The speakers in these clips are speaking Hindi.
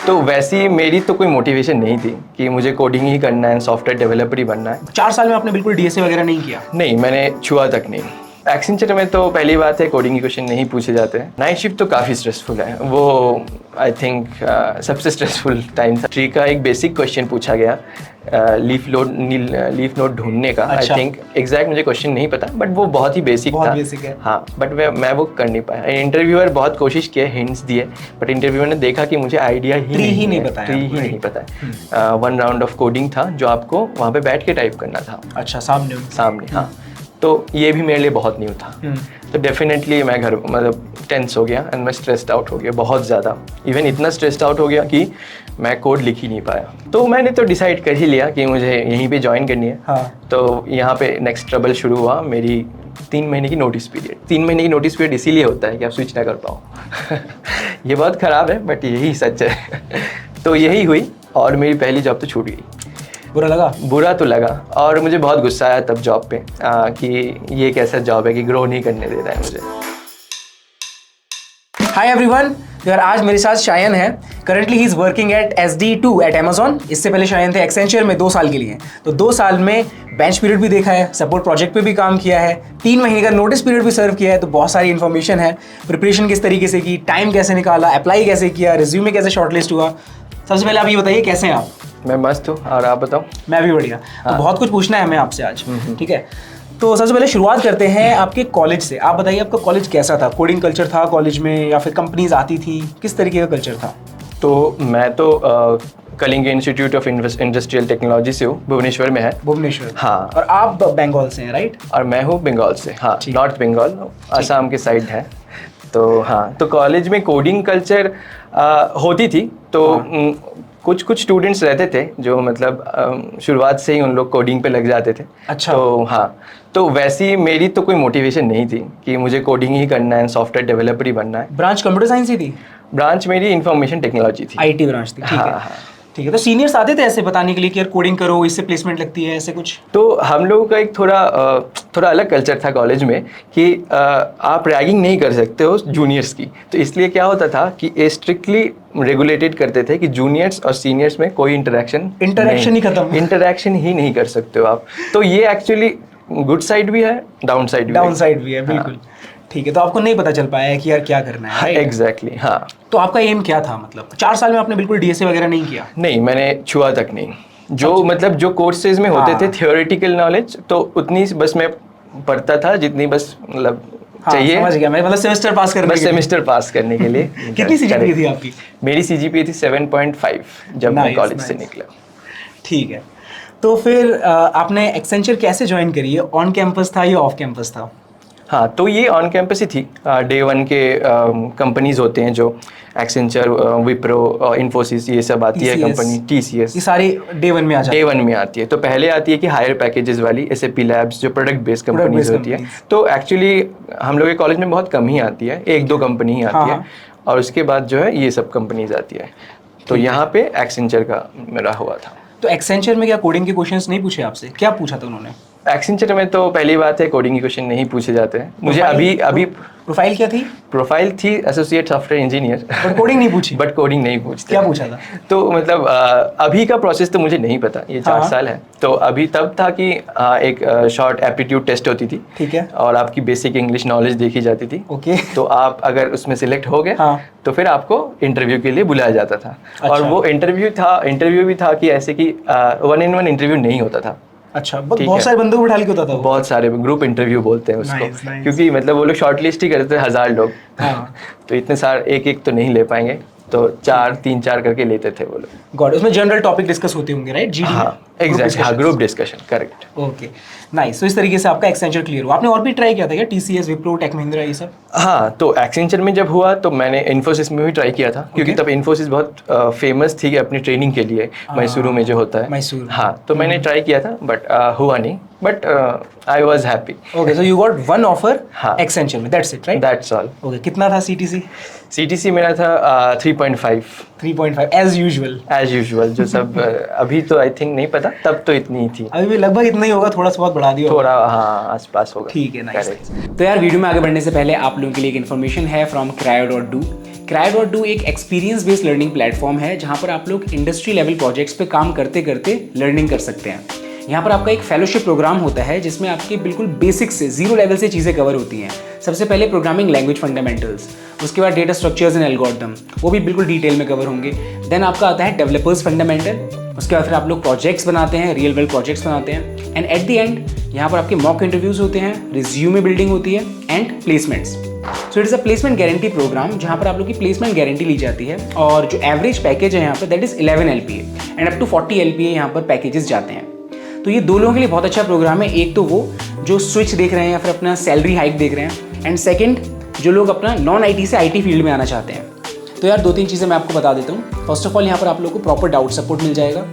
तो वैसी मेरी तो कोई मोटिवेशन नहीं थी कि मुझे कोडिंग ही करना है, सॉफ्टवेयर डेवलपर ही बनना है। 4 साल में आपने बिल्कुल डीएसए वगैरह नहीं किया? नहीं, मैंने छुआ तक नहीं। एक्सेंचर में तो पहली बात है कोडिंग के क्वेश्चन नहीं पूछे जाते हैं। नाइट शिफ्ट तो काफ़ी स्ट्रेसफुल है, वो आई थिंक सबसे स्ट्रेसफुल टाइम था। ट्री का एक बेसिक क्वेश्चन पूछा गया लीफ नोड ढूंढने का। आई थिंक एग्जैक्ट मुझे क्वेश्चन नहीं पता, बट वो बहुत ही बेसिक था। बेसिक है। हाँ, बट मैं वो कर नहीं पाया। इंटरव्यूअर बहुत कोशिश किए, हिंट्स दिए, बट इंटरव्यूअर ने देखा कि मुझे आइडिया ही नहीं पता है। 1 राउंड ऑफ कोडिंग था जो आपको वहाँ पे बैठ के टाइप करना था। अच्छा, सामने। हाँ, तो ये भी मेरे लिए बहुत न्यू था। तो डेफिनेटली मैं घर मतलब टेंस हो गया एंड मैं स्ट्रेस्ड आउट हो गया बहुत ज़्यादा। इवन इतना स्ट्रेस्ड आउट हो गया कि मैं कोड लिख ही नहीं पाया। तो मैंने तो डिसाइड कर ही लिया कि मुझे यहीं पे ज्वाइन करनी है। हाँ। तो यहाँ पे नेक्स्ट ट्रबल शुरू हुआ। मेरी 3 महीने की नोटिस पीरियड। 3 महीने की नोटिस पीरियड इसीलिए होता है कि आप स्विच ना कर पाओ। ये बहुत ख़राब है, बट यही सच है। तो यही हुई और मेरी पहली जॉब तो छूट गई। बुरा तो लगा और मुझे बहुत गुस्सा आया तब जॉब पे कि ये कैसा जॉब है कि ग्रो नहीं करने दे रहा है मुझे। हाय एवरीवन, यार आज मेरे साथ शायन है। Currently he is working at SD2 at Amazon. इससे पहले शायन थे एक्सेंचर में 2 साल के लिए। तो 2 साल में बेंच पीरियड भी देखा है, सपोर्ट प्रोजेक्ट पे भी काम किया है, 3 महीने का नोटिस पीरियड भी सर्व किया है। तो बहुत सारी इन्फॉर्मेशन है, प्रिपरेशन किस तरीके से की, टाइम कैसे निकाला, अप्लाई कैसे किया, रिज्यूमे कैसे शॉर्टलिस्ट हुआ। सबसे पहले आप ये बताइए कैसे हैं आप? मैं मस्त हूँ, और आप बताओ? मैं भी बढ़िया। तो बहुत कुछ पूछना है हमें आपसे आज, ठीक है? तो सबसे पहले शुरुआत करते हैं आपके कॉलेज से। आप बताइए आपका कॉलेज कैसा था? कोडिंग कल्चर था कॉलेज में या फिर कंपनीज आती थी? किस तरीके का कल्चर था? तो मैं तो Kalinga institute of industrial technology से हूँ, भुवनेश्वर में है। भुवनेश्वर? हाँ। और आप बंगाल से हैं, राइट? और मैं हूँ बंगाल से। हाँ, नॉर्थ बंगाल, असम के साइड है। तो हाँ, तो कॉलेज में कोडिंग कल्चर होती थी। तो कुछ स्टूडेंट्स रहते थे जो मतलब शुरुआत से ही उन लोग कोडिंग पे लग जाते थे। अच्छा। तो हाँ, तो वैसी मेरी तो कोई मोटिवेशन नहीं थी कि मुझे कोडिंग ही करना है, सॉफ्टवेयर डेवलपर ही बनना है। ब्रांच कंप्यूटर साइंस ही थी? ब्रांच मेरी इंफॉर्मेशन टेक्नोलॉजी थी। IT ब्रांच थी, ठीक है। हाँ। ठीक है, तो सीनियर्स आते थे ऐसे बताने के लिए कि यार कोडिंग करो, इससे प्लेसमेंट लगती है, ऐसे कुछ? तो हम लोगों का एक थोड़ा अलग कल्चर था कॉलेज में कि आप रैगिंग नहीं कर सकते हो जूनियर्स की। तो इसलिए क्या होता था कि स्ट्रिक्टली रेगुलेटेड करते थे कि जूनियर्स और सीनियर्स में कोई इंटरेक्शन ही खत्म। इंटरेक्शन ही नहीं कर सकते हो आप। तो ये एक्चुअली गुड साइड भी है, डाउन साइड भी है, बिल्कुल। ठीक है, तो आपको नहीं पता चल पाया है कि यार क्या करना है? एग्जैक्टली, हाँ। तो आपका एम क्या था? मतलब 4 साल में आपने बिल्कुल डीएसए वगैरह नहीं किया? नहीं, मैंने छुआ तक नहीं। जो कोर्सेज में होते थे थियोरेटिकल नॉलेज, तो उतनी बस मैं पढ़ता था जितनी बस मतलब चाहिए। समझ गया मैं, मतलब सेमेस्टर पास करने के लिए। कितनी सीजीपीए थी आपकी? मेरी सीजीपीए थी 7.5 जब मैं कॉलेज से निकला। ठीक है, तो फिर आपने एक्सेंचर कैसे ज्वाइन करी है? ऑन कैंपस था या ऑफ कैंपस था? हाँ, तो ये ऑन कैंपस ही थी। Day 1 के कंपनीज होते हैं जो एक्सेंचर, विप्रो, इन्फोसिस, ये सब आती है कंपनी, TCS, ये सारी Day 1 में आती है। तो पहले आती है कि हायर पैकेजेस वाली SAP लैब्स जो प्रोडक्ट बेस्ड कंपनीज होती है। तो एक्चुअली हम लोग के कॉलेज में बहुत कम ही आती है, 1-2 कंपनी ही आती है। और उसके बाद जो है ये सब कंपनीज आती है। तो यहाँ पे एक्सेंचर का मेरा हुआ था। तो एक्सेंचर में क्या कोडिंग के क्वेश्चंस नहीं पूछे आपसे? क्या पूछा था उन्होंने? एक्सेंचर में तो पहली बात है कोडिंग के क्वेश्चन नहीं पूछे जाते हैं। मुझे अभी प्रोफाइल क्या थी? प्रोफाइल थी associate software engineer. But coding नहीं पूछी? बट कोडिंग नहीं पूछते। क्या पूछा था? तो मतलब अभी का प्रोसेस तो मुझे नहीं पता, ये 4 साल है। तो अभी तब था कि एक शॉर्ट एप्टीट्यूड टेस्ट होती थी, ठीक है, और आपकी बेसिक इंग्लिश नॉलेज देखी जाती थी। ओके। तो आप अगर उसमें सिलेक्ट हो गए, तो फिर आपको इंटरव्यू के लिए बुलाया जाता था। और वो इंटरव्यू भी था कि ऐसे कि 1-on-1 इंटरव्यू नहीं होता था। अच्छा, बहुत सारे बंदों को बिठा के होता था? बहुत सारे, ग्रुप इंटरव्यू बोलते हैं उसको। क्योंकि मतलब वो लोग शॉर्ट लिस्ट ही करते थे 1000 लोग। तो इतने सारे एक तो नहीं ले पाएंगे, तो 3-4 करके लेते थे वो लोग। गॉड, उसमें जनरल टॉपिक डिस्कस होते होंगे, राइट? हाँ, एग्जैक्टली, हाँ, group discussion, correct. Okay, nice. तो इस तरीके से आपका एक्सेंचर क्लियर हुआ। आपने और भी ट्राई किया था क्या? TCS, विप्रो, टेक महिंद्रा, ये सब? हाँ, तो एक्सेंचर में जब हुआ तो मैंने इन्फोसिस में भी ट्राई किया था। क्योंकि तब इन्फोसिस बहुत फेमस थी अपनी ट्रेनिंग के लिए, मैसूरू में जो होता है। मैसूर, हाँ, तो मैंने ट्राई किया था, बट हुआ नहीं। But I was happy. Okay, so you got 1 offer Accenture में, that's it, right? That's all. Okay, कितना था CTC? CTC मेरा था 3.5 एज यूजुअल। जो सब अभी तो आई थिंक नहीं पता, तब तो इतनी ही थी। अभी भी लगभग इतना ही होगा, थोड़ा सा बहुत बढ़ा दिया थोड़ा, हाँ, आसपास होगा। ठीक है, नाइस। तो यार वीडियो में आगे बढ़ने से पहले आप लोगों के लिए एक इन्फॉर्मेशन है फ्रॉम cryo.do। Cry.do एक एक्सपीरियंस बेस्ड लर्निंग प्लेटफॉर्म है जहाँ पर आप लोग इंडस्ट्री लेवल प्रोजेक्ट्स पे काम करते करते लर्निंग कर सकते हैं। यहाँ पर आपका एक फेलोशिप प्रोग्राम होता है जिसमें आपके बिल्कुल बेसिक से जीरो लेवल से चीज़ें कवर होती हैं। सबसे पहले प्रोग्रामिंग लैंग्वेज फंडामेंटल्स, उसके बाद डेटा स्ट्रक्चर्स एंड एल्गोरिथम, वो भी बिल्कुल डिटेल में कवर होंगे। देन आपका आता है डेवलपर्स फंडामेंटल, उसके बाद फिर आप लोग प्रोजेक्ट्स बनाते हैं, रियल वर्ल्ड प्रोजेक्ट्स बनाते हैं, एंड एट द एंड यहाँ पर आपके मॉक इंटरव्यूज होते हैं, रिज्यूमे बिल्डिंग होती है and placements. So it is a placement guarantee program जहाँ पर आप लोग की प्लेसमेंट गारंटी ली जाती है और जो एवरेज पैकेज है यहाँ पर that is 11 LPA and up to 40 LPA यहाँ पर पैकेजेस जाते हैं। तो ये दो लोगों के लिए बहुत अच्छा प्रोग्राम है। एक तो वो जो स्विच देख रहे हैं या फिर अपना सैलरी हाइक देख रहे हैं, एंड सेकंड जो लोग अपना नॉन IT से IT फील्ड में आना चाहते हैं। तो यार 2-3 चीज़ें मैं आपको बता देता हूँ। फर्स्ट ऑफ ऑल यहाँ पर आप लोगों को प्रॉपर डाउट सपोर्ट मिल जाएगा।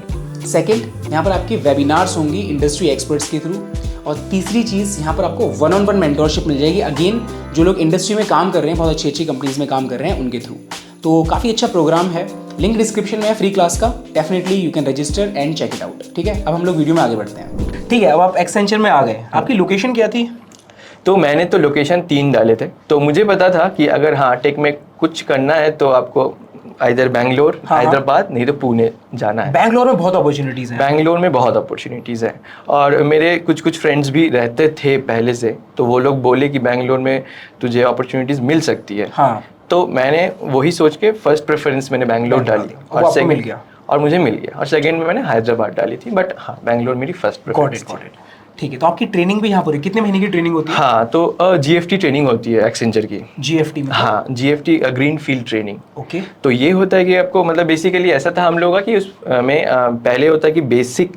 सेकंड, यहाँ पर आपकी वेबिनार्स होंगी इंडस्ट्री एक्सपर्ट्स के थ्रू। और तीसरी चीज़, यहाँ पर आपको 1-on-1 मेंटोरशिप मिल जाएगी, अगेन जो लोग इंडस्ट्री में काम कर रहे हैं, बहुत अच्छी अच्छी कंपनीज में काम कर रहे हैं उनके थ्रू। तो काफ़ी अच्छा प्रोग्राम है, लिंक डिस्क्रिप्शन में है फ्री क्लास का, definitely you can register and check it out. ठीक है, अब हम लोग वीडियो में आगे बढ़ते हैं। ठीक है, अब आप एक्सेंचर में आ गए, आपकी लोकेशन क्या थी? तो मैंने तो लोकेशन 3 डाले थे, तो मुझे पता था कि अगर हाँ टेक में कुछ करना है तो आपको इधर बैंगलोर, हैदराबाद, नहीं तो पुणे जाना है। बैंगलोर में बहुत अपॉर्चुनिटीज़ हैं। बैंगलोर में बहुत अपॉर्चुनिटीज़ हैं और मेरे कुछ फ्रेंड्स भी रहते थे पहले से, तो वो लोग बोले कि बैंगलोर में तुझे अपॉर्चुनिटीज़ मिल सकती है। हाँ, तो मैंने वही सोच के फर्स्ट प्रेफरेंस मैंने बैंगलोर डाली और सेकंड मिल गया और मुझे मिल गया, और सेकंड में मैंने हैदराबाद डाली थी, बट हाँ बैंगलोर मेरी फर्स्ट प्रेफरेंस थी। ठीक है, तो आपकी ट्रेनिंग भी यहाँ पर कितने महीने की ट्रेनिंग होती है? हाँ, तो GFT ट्रेनिंग होती है एक्सेंचर की। GFT में? हाँ, GFT green field training. Okay. तो ये होता है कि आपको मतलब बेसिकली ऐसा था हम लोगों का कि उसमें पहले होता है कि बेसिक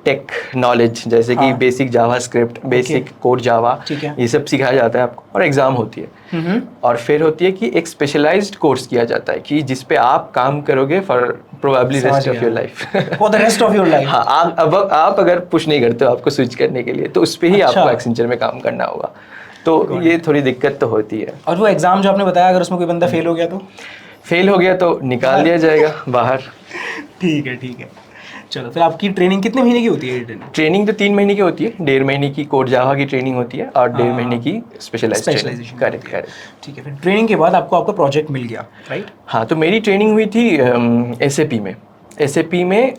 टेक नॉलेज, जैसे कि basic JavaScript, basic code Java, ये सब सिखाया जाता है आपको, और एग्जाम होती है। और फिर होती है कि एक स्पेशलाइज्ड कोर्स किया जाता है कि जिस पे आप काम करोगे for probably rest of your life. For the rest of your life. हाँ, आप अगर पुश नहीं करते हो आपको स्विच करने के लिए, तो उस पे ही आपको एक्सेंचर में काम करना होगा। तो ये थोड़ी दिक्कत तो होती है। और वो एग्जाम जो आपने बताया, अगर उसमें कोई बंदा फेल हो गया तो? फेल हो गया तो निकाल दिया जाएगा बाहर। ठीक है, ठीक है। चलो, फिर आपकी ट्रेनिंग कितने महीने की होती है? ट्रेनिंग तो 3 महीने की होती है, 1.5 महीने की कोड जावा की ट्रेनिंग होती है और 1.5 महीने की स्पेशलाइजेशन। करेक्ट। ठीक है, फिर ट्रेनिंग के बाद आपको आपका प्रोजेक्ट मिल गया, राइट? हाँ, तो मेरी ट्रेनिंग हुई थी SAP में। SAP में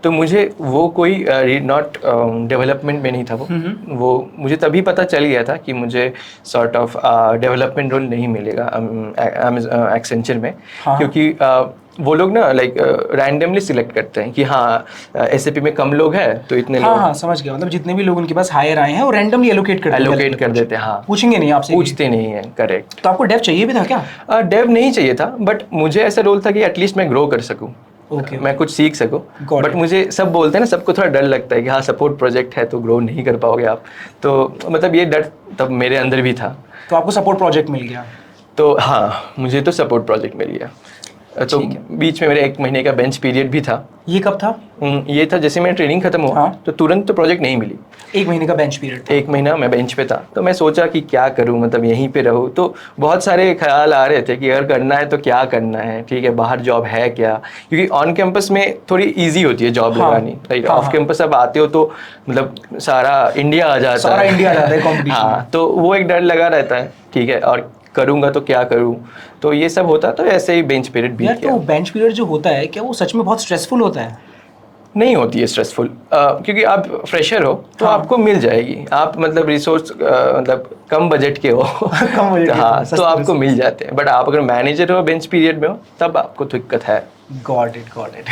तो मुझे वो कोई नॉट डेवलपमेंट में नहीं था वो मुझे तभी पता चल गया था कि मुझे सॉर्ट ऑफ डेवलपमेंट रोल नहीं मिलेगा एक्सेंचर में। क्योंकि वो लोग ना लाइक रैंडमली सिलेक्ट करते हैं कि हाँ SAP में कम लोग हैं तो इतने लोग। हाँ, समझ गया, मतलब जितने भी लोग उनके पास हायर आए हैं वो रैंडमली एलोकेट कर देते हैं। हाँ, पूछेंगे नहीं आपसे? पूछते नहीं है। करेक्ट। तो आपको डेव चाहिए भी था क्या? डेव नहीं चाहिए था, बट मुझे ऐसा रोल था कि एटलीस्ट मैं ग्रो कर सकूं। Okay. मैं कुछ सीख सकूं। बट मुझे सब बोलते हैं ना, सबको थोड़ा डर लगता है कि हाँ सपोर्ट प्रोजेक्ट है तो ग्रो नहीं कर पाओगे आप, तो मतलब ये डर तब मेरे अंदर भी था। तो आपको सपोर्ट प्रोजेक्ट मिल गया? तो हाँ, मुझे तो सपोर्ट प्रोजेक्ट मिल गया। तो बीच में मेरे 1 महीने का बेंच पीरियड भी था। ये कब था? ये था जैसे मेरी ट्रेनिंग खत्म हुआ तो तुरंत तो प्रोजेक्ट नहीं मिली। 1 महीने का बेंच पीरियड था। 1 महीना मैं बेंच पे था, तो मैं सोचा कि क्या करूं, मतलब यहीं पे रहूं। तो बहुत सारे ख्याल आ रहे थे कि अगर करना है तो क्या करना है, ठीक है, बाहर जॉब है क्या, क्योंकि ऑन कैंपस में थोड़ी ईजी होती है जॉब लगानी, राइट। ऑफ कैंपस अब आते हो तो मतलब सारा इंडिया आ जाता है। हाँ, तो वो एक डर लगा रहता है, ठीक है, और करूंगा तो क्या करूं, तो ये सब होता। तो ऐसे ही बेंच पीरियड बीत गया। तो बेंच पीरियड जो होता है, क्या वो सच में बहुत स्ट्रेसफुल होता है? नहीं होती है स्ट्रेसफुल, क्योंकि आप फ्रेशर हो तो आपको मिल जाएगी। आप मतलब रिसोर्स मतलब कम बजट के हो कम बजट हाँ, तो आपको मिल जाते हैं। बट आप अगर मैनेजर हो, बेंच पीरियड में हो, तब आपको दिक्कत है। Got it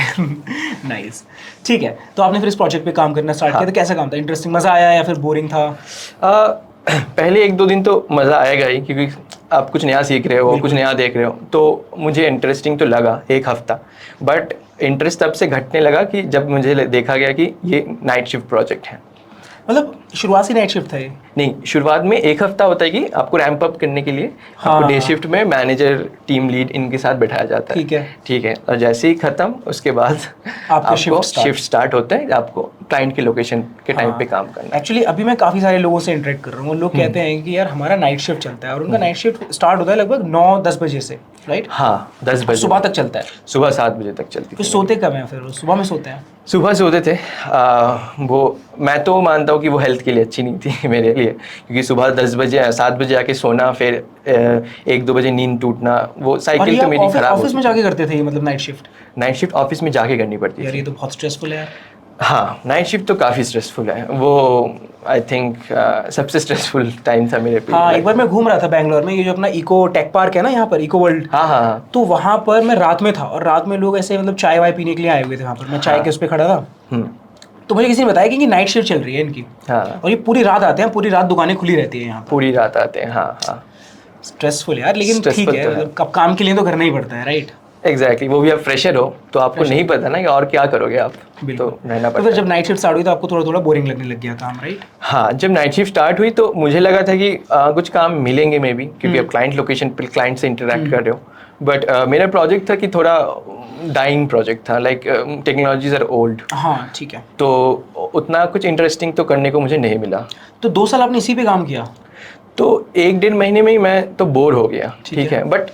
nice. ठीक है, तो आपने फिर इस प्रोजेक्ट पे काम करना स्टार्ट किया, तो कैसा काम था? इंटरेस्टिंग, मज़ा आया या फिर बोरिंग था? पहले 1-2 दिन तो मज़ा आएगा ही, क्योंकि आप कुछ नया सीख रहे हो, कुछ नया देख रहे हो, तो मुझे इंटरेस्टिंग तो लगा 1 हफ्ता। बट इंटरेस्ट तब से घटने लगा कि जब मुझे देखा गया कि ये नाइट शिफ्ट प्रोजेक्ट है। मतलब शुरुआत से नाइट शिफ्ट था ये? नहीं, शुरुआत में 1 हफ्ता होता है कि आपको रैंप अप करने के लिए आपको डे शिफ्ट में मैनेजर, टीम लीड इनके साथ बैठाया जाता है। ठीक है। और जैसे ही खत्म उसके बाद आपको शिफ्ट स्टार्ट होता है, आपको क्लाइंट के लोकेशन के टाइम पे काम करना। एक्चुअली अभी मैं काफ़ी सारे लोगों से इंटरेक्ट कर रहा हूँ, वो लोग कहते हैं कि यार हमारा नाइट शिफ्ट चलता है, और उनका नाइट शिफ्ट स्टार्ट होता है लगभग 9-10 बजे से, राइट? हाँ, 10 बजे सुबह तक चलता है। सुबह 7 बजे तक चलती है। फिर सोते कब हैं? फिर सुबह में सोते हैं? सुबह सोते थे। वो मैं तो मानता हूँ कि वो हेल्थ के लिए अच्छी नहीं थी मेरे लिए, इसलिए क्योंकि सुबह 10 बजे 7 बजे आके सोना, फिर 1-2 बजे नींद टूटना, वो साइकिल तो मेरी खराब ऑफिस में जाके करते थे मतलब night shift? Night shift office में जाके करनी पड़ती यार थी। ये तो बहुत स्ट्रेसफुल है यार। हाँ, नाइट शिफ्ट तो काफ़ी स्ट्रेसफुल है वो, आई थिंक सबसे स्ट्रेसफुल टाइम था मेरे पे। हाँ, एक बार मैं घूम रहा था बैंगलोर में, ये जो अपना इको टेक पार्क है ना यहाँ पर, इको वर्ल्ड। हाँ हाँ हाँ। तो वहाँ पर मैं रात में था और रात में लोग ऐसे मतलब चाय वाय पीने के लिए आए हुए थे वहाँ पर, मैं चाय के उस पर खड़ा था। तो मुझे किसी ने बताया कि नाइट शिफ्ट चल रही है इनकी। हाँ। और ये पूरी रात आते हैं, पूरी रात दुकानें खुली रहती है यहाँ पर। पूरी रात आते हैं, हाँ हाँ। स्ट्रेसफुल यार, लेकिन ठीक Stressful है, तो है। मतलब अब काम के लिए तो करना ही पड़ता है, राइट? एग्जैक्टली, वो भी आप फ्रेशर हो तो आपको नहीं पता ना कि और क्या करोगे आप, तो रहना तो पड़ता फिर है। जब नाइट शिफ्ट स्टार्ट हुई तो आपको थोड़ा थोड़ा बोरिंग लगने लग गया काम, राइट? हाँ, जब नाइट शिफ्ट स्टार्ट हुई तो मुझे लगा था कि कुछ काम मिलेंगे मे बी, क्योंकि अब क्लाइंट लोकेशन पर क्लाइंट से इंटरेक्ट कर रहे हो। बट मेरा प्रोजेक्ट था कि थोड़ा डाइंग प्रोजेक्ट था, लाइक टेक्नोलॉजीज आर ओल्ड। हाँ ठीक है। तो उतना कुछ इंटरेस्टिंग तो करने को मुझे नहीं मिला। तो 2 साल आपने इसी पे काम किया? तो 1-1.5 महीने में ही मैं तो बोर हो गया, ठीक है। बट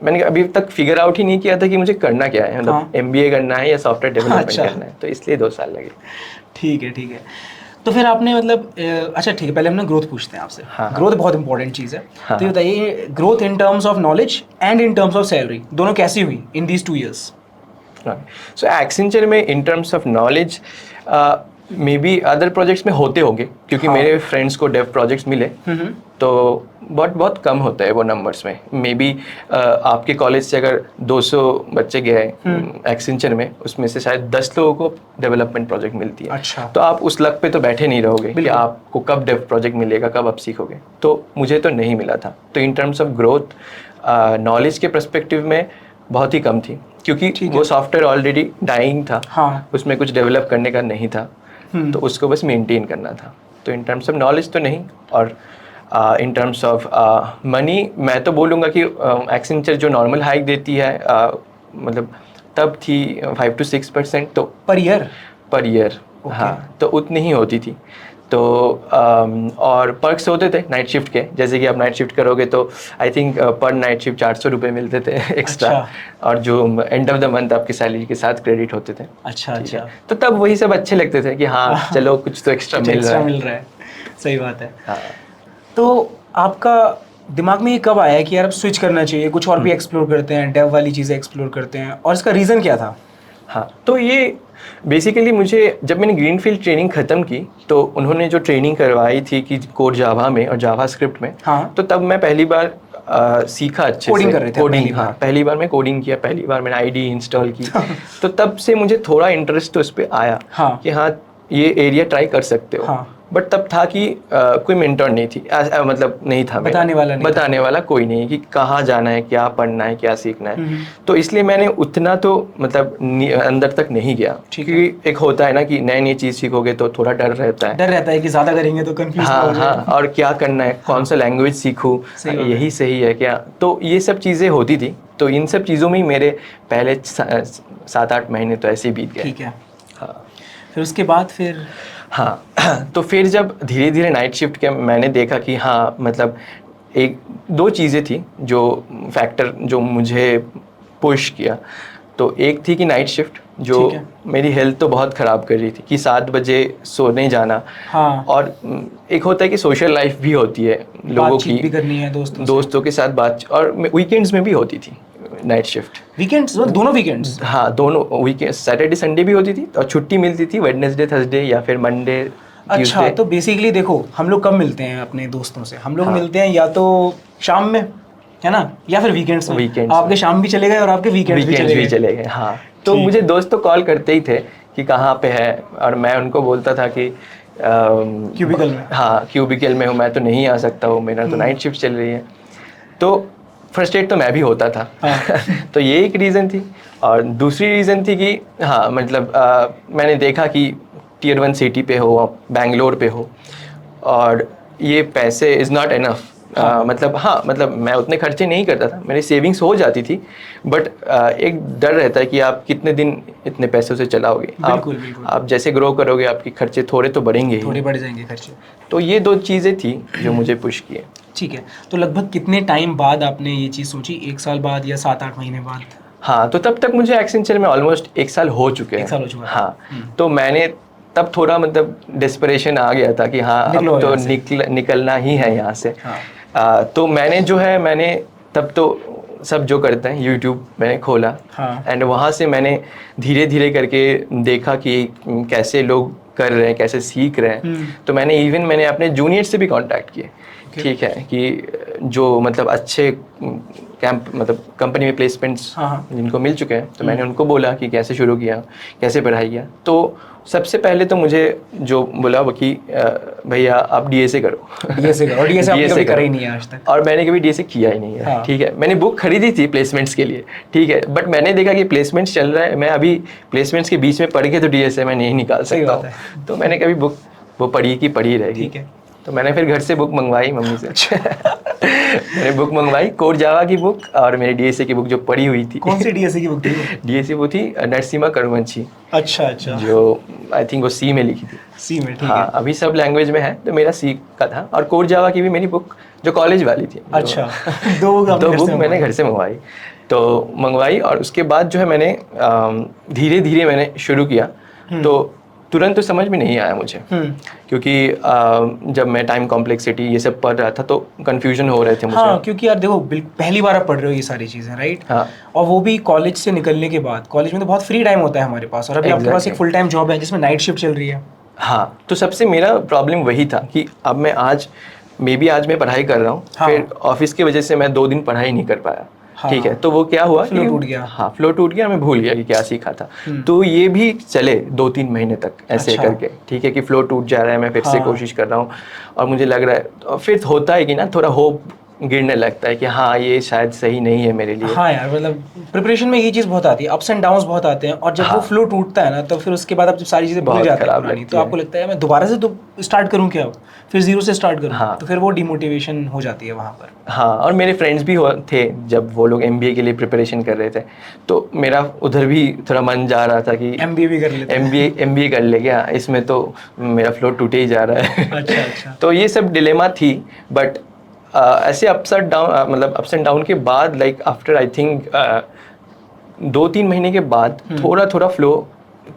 मैंने अभी तक फिगर आउट ही नहीं किया था कि मुझे करना क्या है, मतलब MBA करना है या सॉफ्टवेयर डेवलपमेंट करना है, तो इसलिए 2 साल लगे। ठीक है ठीक है। तो फिर आपने मतलब अच्छा ठीक है, पहले हमने ग्रोथ पूछते हैं आपसे। हाँ। ग्रोथ बहुत इंपॉर्टेंट चीज़ है। हाँ। तो ये बताइए, growth in terms of knowledge and in terms of salary दोनों कैसी हुई in these 2 years? So Accenture में in terms of knowledge may be other projects में होते होंगे, क्योंकि मेरे फ्रेंड्स को डेव प्रोजेक्ट्स मिले, तो बहुत बहुत कम होता है वो नंबर्स में। मे बी आपके कॉलेज से अगर 200 बच्चे गए एक्सेंचर में, उसमें से शायद 10 लोगों को डेवलपमेंट प्रोजेक्ट मिलती है। अच्छा। तो आप उस लक पे तो बैठे नहीं रहोगे कि आपको कब डेव प्रोजेक्ट मिलेगा, कब आप सीखोगे। तो मुझे तो नहीं मिला था। तो इन टर्म्स ऑफ ग्रोथ नॉलेज के पर्सपेक्टिव में बहुत ही कम थी, क्योंकि वो सॉफ्टवेयर ऑलरेडी डाइंग था। हाँ। उसमें कुछ डेवलप करने का नहीं था, तो उसको बस मेंटेन करना था। तो इन टर्म्स ऑफ नॉलेज तो नहीं। और इन टर्म्स ऑफ मनी मैं तो बोलूँगा कि एक्सेंचर जो नॉर्मल हाइक देती है मतलब तब थी 5 to 6%, तो पर ईयर। हाँ, तो उतनी ही होती थी। तो और पर्क्स होते थे नाइट शिफ्ट के, जैसे कि आप नाइट शिफ्ट करोगे तो आई थिंक पर नाइट शिफ्ट 400 रुपये मिलते थे एक्स्ट्रा। और जो एंड ऑफ द मंथ आपकी सैलरी के साथ क्रेडिट होते थे। अच्छा। तो तब वही सब अच्छे लगते थे कि हाँ चलो कुछ तो एक्स्ट्रा मिल रहा है। सही बात है। हाँ। तो आपका दिमाग में ये कब आया कि यार अब स्विच करना चाहिए, कुछ और भी एक्सप्लोर करते हैं, डेव वाली चीज़ें एक्सप्लोर करते हैं, और इसका रीज़न क्या था? हाँ, तो ये बेसिकली मुझे जब मैंने ग्रीनफील्ड ट्रेनिंग ख़त्म की तो उन्होंने जो ट्रेनिंग करवाई थी कि कोर जावा में और जावा स्क्रिप्ट में, हाँ। तो तब मैं पहली बार सीखा अच्छे कोडिंग से। कर रहे थे कोडिंग, हाँ, पहली बार मैं कोडिंग किया, पहली बार मैंने आईडी इंस्टॉल की। तो तब से मुझे थोड़ा इंटरेस्ट उस पर आया कि हाँ ये एरिया ट्राई कर सकते हो। हाँ। बट तब था कि कोई मेंटर नहीं थी, मतलब नहीं था बताने वाला कोई नहीं कि कहाँ जाना है, क्या पढ़ना है, क्या सीखना है। तो इसलिए मैंने उतना तो मतलब अंदर तक नहीं गया, क्योंकि एक होता है ना कि नई नई चीज़ सीखोगे तो थोड़ा डर रहता है कि ज़्यादा करेंगे तो कंफ्यूज होगे। हाँ, और क्या करना है, कौन सा लैंग्वेज सीखूँ, यही सही है क्या। तो ये सब चीज़ें होती थी। तो इन सब चीज़ों में ही मेरे पहले 7-8 महीने तो ऐसे ही बीत गए। ठीक है। हाँ। फिर उसके बाद फिर हाँ तो फिर जब धीरे धीरे नाइट शिफ्ट के मैंने देखा कि हाँ मतलब 1-2 चीज़ें थी जो फैक्टर जो मुझे पुश किया। तो एक थी कि नाइट शिफ्ट जो मेरी हेल्थ तो बहुत ख़राब कर रही थी कि 7 बजे सोने जाना। हाँ। और एक होता है कि सोशल लाइफ भी होती है लोगों की, भी करनी है दोस्तों के साथ बात, और वीकेंड्स में भी होती थी नाइट शिफ्ट। वीकेंड्स दोनों वीकेंड्स? हाँ, दोनों वीकेंड, सैटरडे संडे भी होती थी और छुट्टी मिलती थी वेडनेसडे थर्सडे या फिर मंडे। अच्छा, तो बेसिकली देखो हम लोग कब मिलते हैं अपने दोस्तों से? हम लोग मिलते हैं या तो शाम में, है ना, या फिर वीकेंड्स में। आपके शाम भी चले गए और आपके वीकेंड्स भी चले गए। हाँ, तो मुझे दोस्त तो कॉल करते ही थे कि कहाँ पे है, और मैं उनको बोलता था कि क्यूबिकल में। हाँ, क्यूबिकल में हूँ, मैं तो नहीं आ सकता हूँ, मेरा तो नाइट शिफ्ट चल रही है। तो फ्रस्ट्रेट तो मैं भी होता था। तो ये एक रीज़न थी। और दूसरी रीज़न थी कि हाँ मतलब मैंने देखा कि Tier 1 सिटी पे हो, बैंगलोर पे हो, और ये पैसे इज़ नॉट इनफ। मतलब मैं उतने खर्चे नहीं करता था, मेरी सेविंग्स हो जाती थी, बट एक डर रहता है कि आप कितने दिन इतने पैसों से चलाओगे। बिल्कुल। आप जैसे ग्रो करोगे आपके खर्चे थोड़े तो बढ़ेंगे ही, थोड़े बढ़ जाएंगे खर्चे। तो ये 2 चीज़ें थी जो मुझे पुश किए। ठीक है, तो लगभग कितने टाइम बाद आपने ये चीज़ सोची? 1 साल बाद या 7-8 महीने बाद? हाँ, तो तब तक मुझे एक्सेंचर में ऑलमोस्ट 1 साल हो चुके हैं। 1 साल हो चुका है। हाँ, तो मैंने तब थोड़ा मतलब डेस्परेशन आ गया था कि हाँ अब तो निकलना ही है यहाँ से। तो मैंने जो है मैंने तब तो सब जो करते हैं यूट्यूब मैंने खोला एंड वहाँ से मैंने धीरे धीरे करके देखा कि कैसे लोग कर रहे हैं, कैसे सीख रहे हैं। तो मैंने अपने जूनियर से भी कांटेक्ट किए, ठीक है, कि जो मतलब अच्छे मतलब कंपनी में प्लेसमेंट्स जिनको मिल चुके हैं, तो मैंने उनको बोला कि कैसे शुरू किया, कैसे पढ़ाई किया। तो सबसे पहले तो मुझे जो बोला वो कि भैया आप डीएसए करो। और डीएसए आपने कभी करा ही नहीं है आज तक। और मैंने कभी डीएसए किया ही नहीं है, ठीक है। मैंने बुक खरीदी थी प्लेसमेंट्स के लिए, ठीक है, बट मैंने देखा कि प्लेसमेंट्स चल रहा है, मैं अभी प्लेसमेंट्स के बीच में पढ़ के तो डीएसए मैं नहीं निकाल सकता हूँ। तो मैंने कभी बुक वो पढ़ी रहेगी, ठीक है। तो मैंने फिर घर से बुक मंगवाई मम्मी से। मैंने बुक मंगवाई कोर जावा की बुक और मेरी डीएसए की बुक जो पढ़ी हुई थी। कौन सी डीएसए की बुक थी? डीएसए वो थी नरसिम्हा करुवंशी। अच्छा। जो आई थिंक वो सी में लिखी थी। सी में, ठीक हाँ, है। अभी सब लैंग्वेज में है, तो मेरा सी का था। और कोर जावा की भी मेरी बुक जो कॉलेज वाली थी। अच्छा। दो बुक मैंने घर से मंगवाई। तो मंगवाई और उसके बाद जो है मैंने धीरे धीरे मैंने शुरू किया। तो तुरंत तो समझ में नहीं आया मुझे, क्योंकि जब मैं टाइम कॉम्प्लेक्सिटी ये सब पढ़ रहा था तो कंफ्यूजन हो रहे थे मुझे। हाँ, क्योंकि यार देखो पहली बार आप पढ़ रहे हो ये सारी चीज़ें, राइट? हाँ। और वो भी कॉलेज से निकलने के बाद। कॉलेज में तो बहुत फ्री टाइम होता है हमारे पास, और अभी आपके पास एक फुल टाइम जॉब है जिसमें नाइट शिफ्ट चल रही है। हाँ, तो सबसे मेरा प्रॉब्लम वही था कि अब मैं आज मैं पढ़ाई कर रहा हूँ, फिर ऑफिस की वजह से मैं 2 दिन पढ़ाई नहीं कर पाया। ठीक है, तो वो क्या हुआ, फ्लो टूट गया। हाँ, फ्लो टूट गया, मैं भूल गया कि क्या सीखा था। तो ये भी चले 2-3 महीने तक ऐसे करके, ठीक है, कि फ्लो टूट जा रहा है, मैं फिर से कोशिश कर रहा हूँ और मुझे लग रहा है, फिर होता है कि ना थोड़ा होप गिरने लगता है कि हाँ ये शायद सही नहीं है मेरे लिए। हाँ यार, मतलब प्रिपरेशन में ये चीज़ बहुत आती है, अप्स एंड डाउन्स बहुत आते हैं, और जब वो फ्लो टूटता है ना, तो फिर उसके बाद आप जब सारी चीज़ें भूल जाते हैं पुरानी, तो आपको लगता है मैं दोबारा से तो स्टार्ट करूँ क्या, फिर जीरो से स्टार्ट करूँ। तो फिर वो डिमोटिवेशन हो जाती है वहाँ पर। हाँ, और मेरे फ्रेंड्स भी थे, जब वो लोग एमबीए के लिए प्रिपरेशन कर रहे थे, तो मेरा उधर भी थोड़ा मन जा रहा था कि एमबीए भी कर लेते, एमबीए कर ले क्या, इसमें तो मेरा फ्लो टूटे ही जा रहा है। अच्छा। तो ये सब डिलेमा थी, बट ऐसे अप्स एंड डाउन के बाद, लाइक आफ्टर आई थिंक 2-3 महीने के बाद थोड़ा फ्लो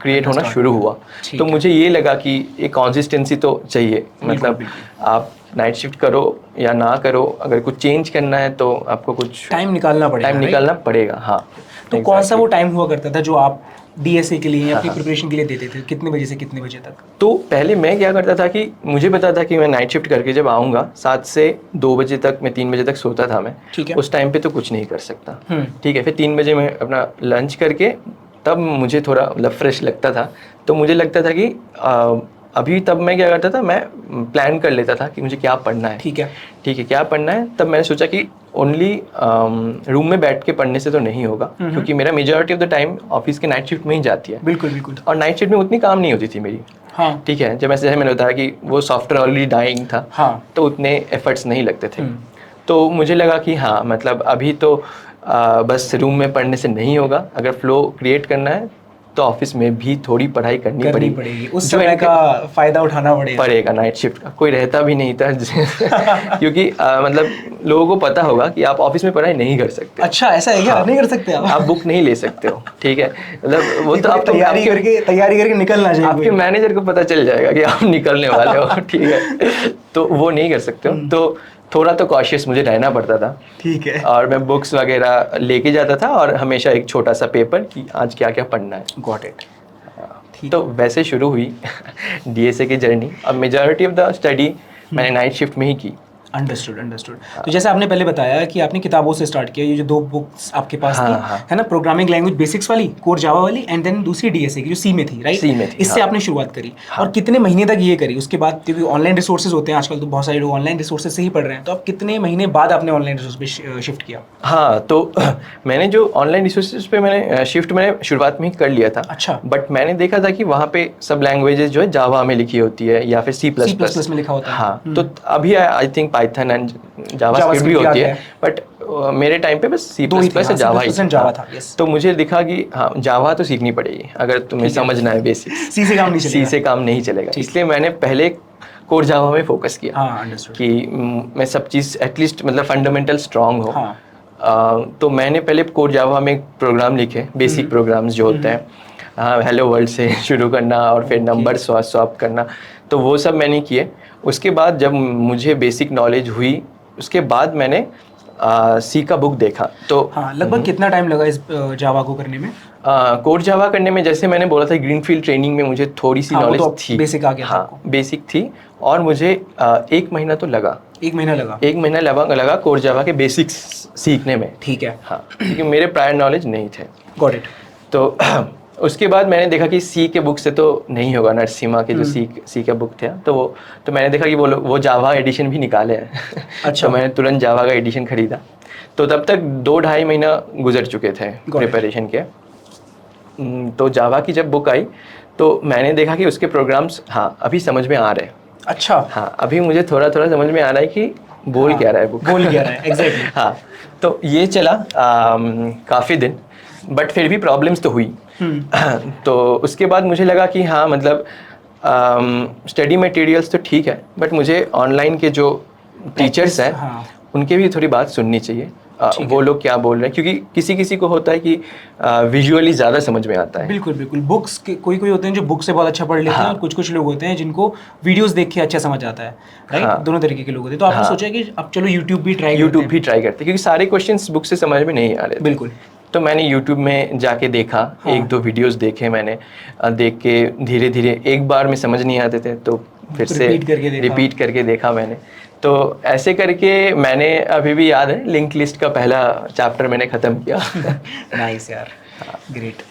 क्रिएट होना शुरू हुआ। तो मुझे ये लगा कि एक कंसिस्टेंसी तो चाहिए, मतलब आप नाइट शिफ्ट करो या ना करो, अगर कुछ चेंज करना है तो आपको कुछ टाइम निकालना पड़ेगा। हाँ, तो कौन सा वो टाइम हुआ करता था जो आप डीएसए के लिए या अपनी प्रिपरेशन के लिए देते थे? कितने बजे से कितने बजे तक? तो पहले मैं क्या करता था कि मुझे पता था कि मैं नाइट शिफ्ट करके जब आऊँगा 7 से 2 बजे तक, मैं 3 बजे तक सोता था मैं, ठीक है। उस टाइम पे तो कुछ नहीं कर सकता, ठीक है। फिर 3 बजे मैं अपना लंच करके तब मुझे थोड़ा मतलब फ्रेश लगता था। तो मुझे लगता था कि अभी तब मैं क्या करता था, मैं प्लान कर लेता था कि मुझे क्या पढ़ना है, ठीक है, क्या पढ़ना है। तब मैंने सोचा कि ओनली रूम में बैठ के पढ़ने से तो नहीं होगा, क्योंकि मेरा majority of the time office के नाइट शिफ्ट में ही जाती है। बिल्कुल। और नाइट शिफ्ट में उतनी काम नहीं होती थी मेरी। हाँ, ठीक है, जैसे मैंने बताया कि वो सॉफ्टवेयर ऑलरेडी डाइंग था। हाँ, तो उतने एफर्ट्स नहीं लगते थे। तो मुझे लगा कि हाँ, मतलब अभी तो बस रूम में पढ़ने से नहीं होगा, अगर फ्लो क्रिएट करना है तो ऑफिस में भी थोड़ी पढ़ाई करनी पड़ेगी। उस समय का फायदा उठाना पड़ेगा। नाइट शिफ्ट का कोई रहता भी नहीं था क्योंकि मतलब लोगों को पता होगा कि आप ऑफिस में पढ़ाई नहीं कर सकते। अच्छा, ऐसा है क्या? नहीं कर सकते आप बुक नहीं ले सकते हो, ठीक है, मतलब वो तो आप तैयारी करके निकलना चाहिए। आपके मैनेजर को पता चल जाएगा कि आप निकलने वाले हो, ठीक है, तो वो नहीं कर सकते हो। तो थोड़ा तो कॉशियस मुझे रहना पड़ता था, ठीक है। और मैं बुक्स वगैरह लेके जाता था और हमेशा एक छोटा सा पेपर कि आज क्या क्या पढ़ना है। Got it. तो वैसे शुरू हुई डीएसए की जर्नी। अब मेजॉरिटी ऑफ द स्टडी मैंने नाइट शिफ्ट में ही की। अंडरस्टूड। तो जैसे आपने पहले बताया कि आपने किताबों से स्टार्ट किया, ये जो 2 बुक्स आपके पास थी, है ना, प्रोग्रामिंग लैंग्वेज बेसिक्स वाली, कोर जावा वाली, एंड देन दूसरी डीएसए की जो सी में थी, राइट? सी में थी, इससे आपने शुरुआत करी। और कितने महीने तक ये करी? उसके बाद, क्योंकि ऑनलाइन रिसोर्सेज होते हैं आजकल, तो बहुत सारे लोग ऑनलाइन रिसोर्सेज से ही पढ़ रहे हैं, तो आप कितने महीने बाद आपने ऑनलाइन रिसोर्स पे शिफ्ट किया? हाँ, तो मैंने जो ऑनलाइन रिसोर्सेज पे मैंने शुरुआत में ही कर लिया था। अच्छा। बट मैंने देखा था कि वहाँ पे सब लैंग्वेजेस जो है जावा में लिखी होती है या फिर C++ में लिखा होता है। हाँ, तो अभी I think Python and JavaScript भी होती है, बट मेरे टाइम पे बस C++ से जावा ही था। तो मुझे दिखा कि हाँ, जावा तो सीखनी पड़ेगी अगर तुम्हें समझना है बेसिक। सी से काम नहीं चलेगा। इसलिए मैंने पहले कोर जावा में फोकस किया। हाँ, अंडरस्टूड। कि मैं सब चीज़ एटलीस्ट मतलब फंडामेंटल स्ट्रांग हो। हाँ। तो मैंने पहले कोर जावा में प्रोग्राम लिखे, बेसिक प्रोग्राम्स जो होते हैं, हाँ हेलो वर्ल्ड से शुरू करना और फिर नंबर स्वैप करना, तो वो सब मैंने किए। उसके बाद जब मुझे बेसिक नॉलेज हुई, उसके बाद मैंने सी का बुक देखा। तो हाँ, लगभग कितना टाइम लगा इस जावा को करने में? कोर जावा करने में जैसे मैंने बोला था, ग्रीनफील्ड ट्रेनिंग में मुझे थोड़ी सी हाँ, नॉलेज वो तो थी। बेसिक आ गया था हाँ आपको। बेसिक थी, और मुझे 1 महीना तो लगा। 1 महीना लगा? 1 महीना लगा कोर जावा के बेसिक्स सीखने में। ठीक है। हाँ, क्योंकि मेरे प्रायर नॉलेज नहीं थे। Got it. तो उसके बाद मैंने देखा कि सी के बुक से तो नहीं होगा, नरसिम्हा के जो सी का बुक थे, तो मैंने देखा कि वो जावा एडिशन भी निकाले हैं। अच्छा। तो मैंने तुरंत जावा का एडिशन खरीदा। तो तब तक 2-2.5 महीना गुजर चुके थे प्रिपरेशन के। तो जावा की जब बुक आई तो मैंने देखा कि उसके प्रोग्राम्स हाँ अभी समझ में आ रहे हैं। अच्छा। हाँ, अभी मुझे थोड़ा थोड़ा समझ में आ रहा है कि बोल क्या रहा है बुक। बोल क्या रहा है, एग्जैक्टली। हाँ, तो ये चला काफ़ी दिन, बट फिर भी प्रॉब्लम्स तो हुई। तो उसके बाद मुझे लगा कि हाँ मतलब स्टडी मटेरियल्स तो ठीक है, बट मुझे ऑनलाइन के जो टीचर्स हैं हाँ। उनके भी थोड़ी बात सुननी चाहिए। वो लोग क्या बोल रहे हैं, क्योंकि किसी किसी को होता है कि विजुअली ज़्यादा समझ में आता है। बिल्कुल बिल्कुल। बुक्स के कोई कोई होते हैं जो बुक से बहुत अच्छा पढ़ लेते हैं, और कुछ कुछ लोग होते हैं जिनको वीडियोस देख के अच्छा समझ आता है, राइट? दोनों तरीके के लोग होते हैं। तो आपने सोचा कि अब चलो यूट्यूब भी ट्राई करते हैं? क्योंकि सारे क्वेश्चंस बुक से समझ में नहीं आ रहे थे। बिल्कुल। तो मैंने YouTube में जाके देखा, 1-2 वीडियोस देखे मैंने, देख के धीरे धीरे एक बार में समझ नहीं आते थे तो फिर से रिपीट करके देखा मैंने। तो ऐसे करके मैंने, अभी भी याद है, लिंक लिस्ट का पहला चैप्टर मैंने ख़त्म किया। नाइस यार, ग्रेट।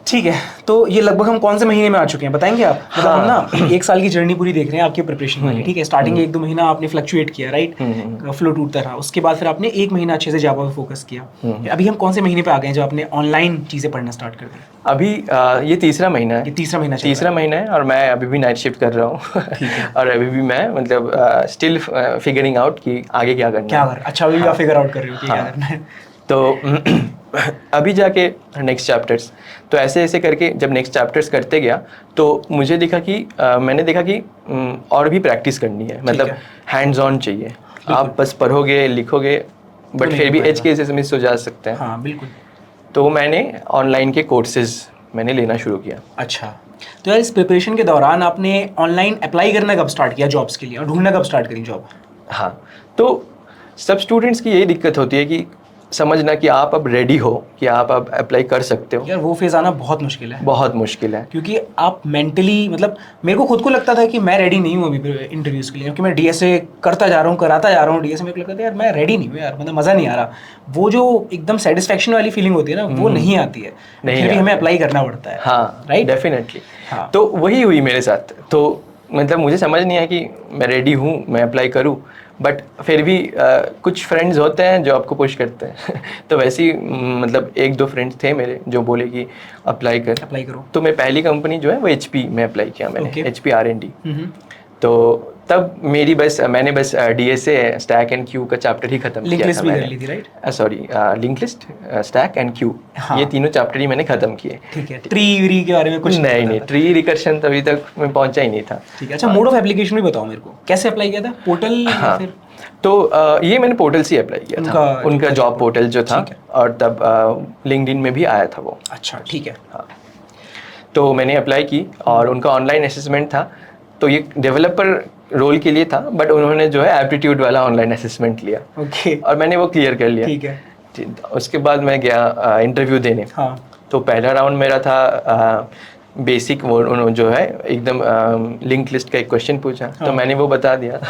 ठीक है, तो ये लगभग हम कौन से महीने में आ चुके हैं बताएंगे आप? मतलब हम ना 1 साल की जर्नी पूरी देख रहे हैं आपके प्रिपरेशन वाली, ठीक है? स्टार्टिंग 1-2 महीना आपने फ्लक्चुएट किया, राइट? फ्लो टूटता रहा, उसके बाद फिर आपने 1 महीना अच्छे से जावा पे फोकस किया। अभी हम कौन से महीने पे आ गए हैं जब आपने ऑनलाइन चीज़ें पढ़ना स्टार्ट कर दी? अभी ये तीसरा महीना है। ये तीसरा महीना है, और मैं अभी भी नाइट शिफ्ट कर रहा हूँ। और अभी भी मैं मतलब स्टिल फिगरिंग आउट कि आगे क्या करना है। अच्छा, अभी भी आप फिगर आउट कर रहे हो कि क्या करना है। तो अभी जाके नेक्स्ट चैप्टर्स, तो ऐसे ऐसे करके जब नेक्स्ट चैप्टर्स करते गया तो मुझे दिखा कि मैंने देखा कि और भी प्रैक्टिस करनी है, मतलब हैंड्स ऑन चाहिए। आप बस पढ़ोगे लिखोगे बट फिर भी एज केसेस मिस हो जा सकते हैं। हाँ बिल्कुल। तो मैंने ऑनलाइन के कोर्सेज मैंने लेना शुरू किया। अच्छा, तो यार इस प्रिपरेशन के दौरान आपने ऑनलाइन अप्लाई करना कब स्टार्ट किया जॉब्स के लिए, और ढूंढना कब स्टार्ट करी जॉब? हाँ, तो सब स्टूडेंट्स की यही दिक्कत होती है कि समझना कि आप अब रेडी हो, कि आप अब अप्लाई कर सकते हो। यार वो फेज आना बहुत मुश्किल है, बहुत मुश्किल है, क्योंकि आप मेंटली, मतलब मेरे को खुद को लगता था कि मैं रेडी नहीं हूँ अभी इंटरव्यूज़ के लिए, क्योंकि मैं डीएसए करता जा रहा हूँ, कराता जा रहा हूँ डीएसए। मेरे को लगता था यार मैं रेडी नहीं हूँ यार, मतलब मज़ा नहीं आ रहा। वो जो एकदम सेटिस्फैक्शन वाली फीलिंग होती है ना, वो नहीं आती है, फिर भी हमें अप्लाई करना पड़ता है। हाँ राइट, डेफिनेटली। हाँ, तो वही हुई मेरे साथ। तो मतलब मुझे समझ नहीं आया कि मैं रेडी हूँ, मैं अप्लाई करूँ, बट फिर भी कुछ फ्रेंड्स होते हैं जो आपको पुश करते हैं। तो वैसे ही मतलब 1-2 फ्रेंड्स थे मेरे जो बोले कि अप्लाई करो। तो मैं पहली कंपनी जो है वो HP में अप्लाई किया मैंने, HP R&D। तो तब मैंने बस DSA स्टैक एंड क्यू का चैप्टर ही खत्म किया था मैंने। Sorry, link list, stack and Q, ये तीनों चैप्टर ही मैंने खत्म किए। ठीक है, ट्री के बारे में कुछ नहीं, ट्री रिकर्शन अभी तक मैं पहुंचा ही नहीं था। ठीक है। अच्छा, मोड ऑफ एप्लीकेशन भी बताओ मेरे को, कैसे अप्लाई किया था? पोर्टल? हाँ, फिर तो ये मैंने पोर्टल से अप्लाई किया था, उनका जॉब पोर्टल जो था, और तब लिंक्डइन में भी आया था वो। अच्छा, ठीक है। हाँ, तो मैंने अप्लाई की और उनका ऑनलाइन असेसमेंट था। तो ये डेवलपर रोल के लिए था, बट उन्होंने जो है एप्टीट्यूड वाला ऑनलाइन असेसमेंट लिया। और मैंने वो क्लियर कर लिया। ठीक है। उसके बाद मैं गया इंटरव्यू देने। हाँ। तो पहला राउंड मेरा था बेसिक, वो उन्होंने जो है एकदम लिंक लिस्ट का एक क्वेश्चन पूछा। तो मैंने वो बता दिया।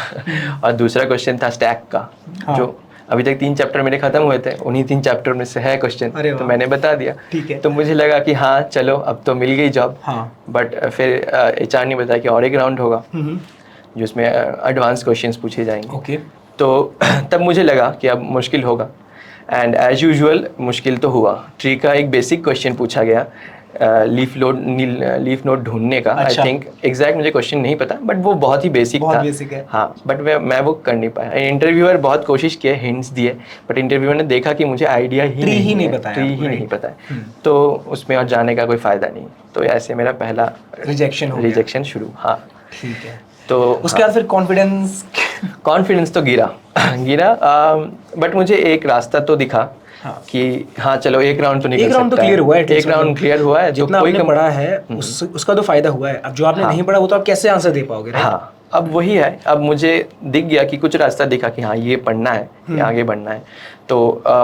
और दूसरा क्वेश्चन था स्टैक का, जो अभी तक 3 चैप्टर मेरे खत्म हुए थे, उन्हीं 3 चैप्टर में से है क्वेश्चन। तो मैंने बता दिया। ठीक है। तो मुझे लगा कि हाँ चलो अब तो मिल गई जॉब। बट फिर HR ने बताया कि और एक राउंड होगा जिसमें एडवांस क्वेश्चंस पूछे जाएंगे। तो तब मुझे लगा कि अब मुश्किल होगा, एंड एज यूजुअल मुश्किल तो हुआ। ट्री का एक बेसिक क्वेश्चन पूछा गया, लीफ नोड ढूंढने का। आई थिंक एग्जैक्ट मुझे क्वेश्चन नहीं पता, बट वो बहुत ही बेसिक था। है। हाँ, बट मैं वो कर नहीं पाया। इंटरव्यूअर बहुत कोशिश किए, हिंट्स दिए, बट इंटरव्यूअर ने देखा कि मुझे आइडिया ही नहीं पता है। तो उसमें और जाने का कोई फ़ायदा नहीं। तो ऐसे मेरा पहला रिजेक्शन शुरू। हाँ, ठीक है। तो उसके बाद फिर कॉन्फिडेंस तो गिरा। बट मुझे एक रास्ता तो दिखा हाँ। कि हाँ चलो एक राउंड तो निकल एक राउंड तो सकता क्लियर हुआ है, एक राउंड क्लियर हुआ है, जितना आपने पढ़ा है उसका तो फायदा हुआ है। अब जो आपने नहीं पढ़ा वो तो आप कैसे आंसर दे पाओगे, राइट? हाँ, अब वही है, अब मुझे दिख गया कि कुछ रास्ता दिखा कि हाँ ये पढ़ना है, ये आगे बढ़ना है। तो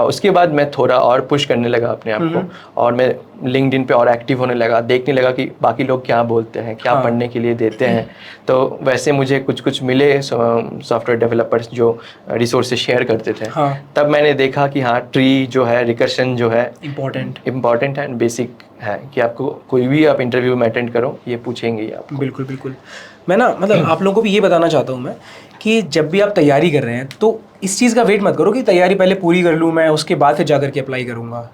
उसके बाद मैं थोड़ा और पुश करने लगा अपने आप को, और मैं लिंक्डइन पे और एक्टिव होने लगा, देखने लगा कि बाकी लोग क्या बोलते हैं, क्या पढ़ने के लिए देते हैं। तो वैसे मुझे कुछ कुछ मिले सॉफ्टवेयर डेवलपर्स जो रिसोर्सेज शेयर करते थे। तब मैंने देखा कि हाँ ट्री जो है, रिकर्शन जो है इम्पॉर्टेंट है एंड बेसिक है, कि आपको कोई भी आप इंटरव्यू में अटेंड करो ये पूछेंगे ही आपको। बिल्कुल बिल्कुल। मैं ना मतलब आप लोगों को भी ये बताना चाहता हूँ मैं कि जब भी आप तैयारी कर रहे हैं तो इस चीज़ का वेट मत करो कि तैयारी पहले पूरी कर लूँ मैं, उसके बाद फिर जाकर के अप्लाई करूँगा।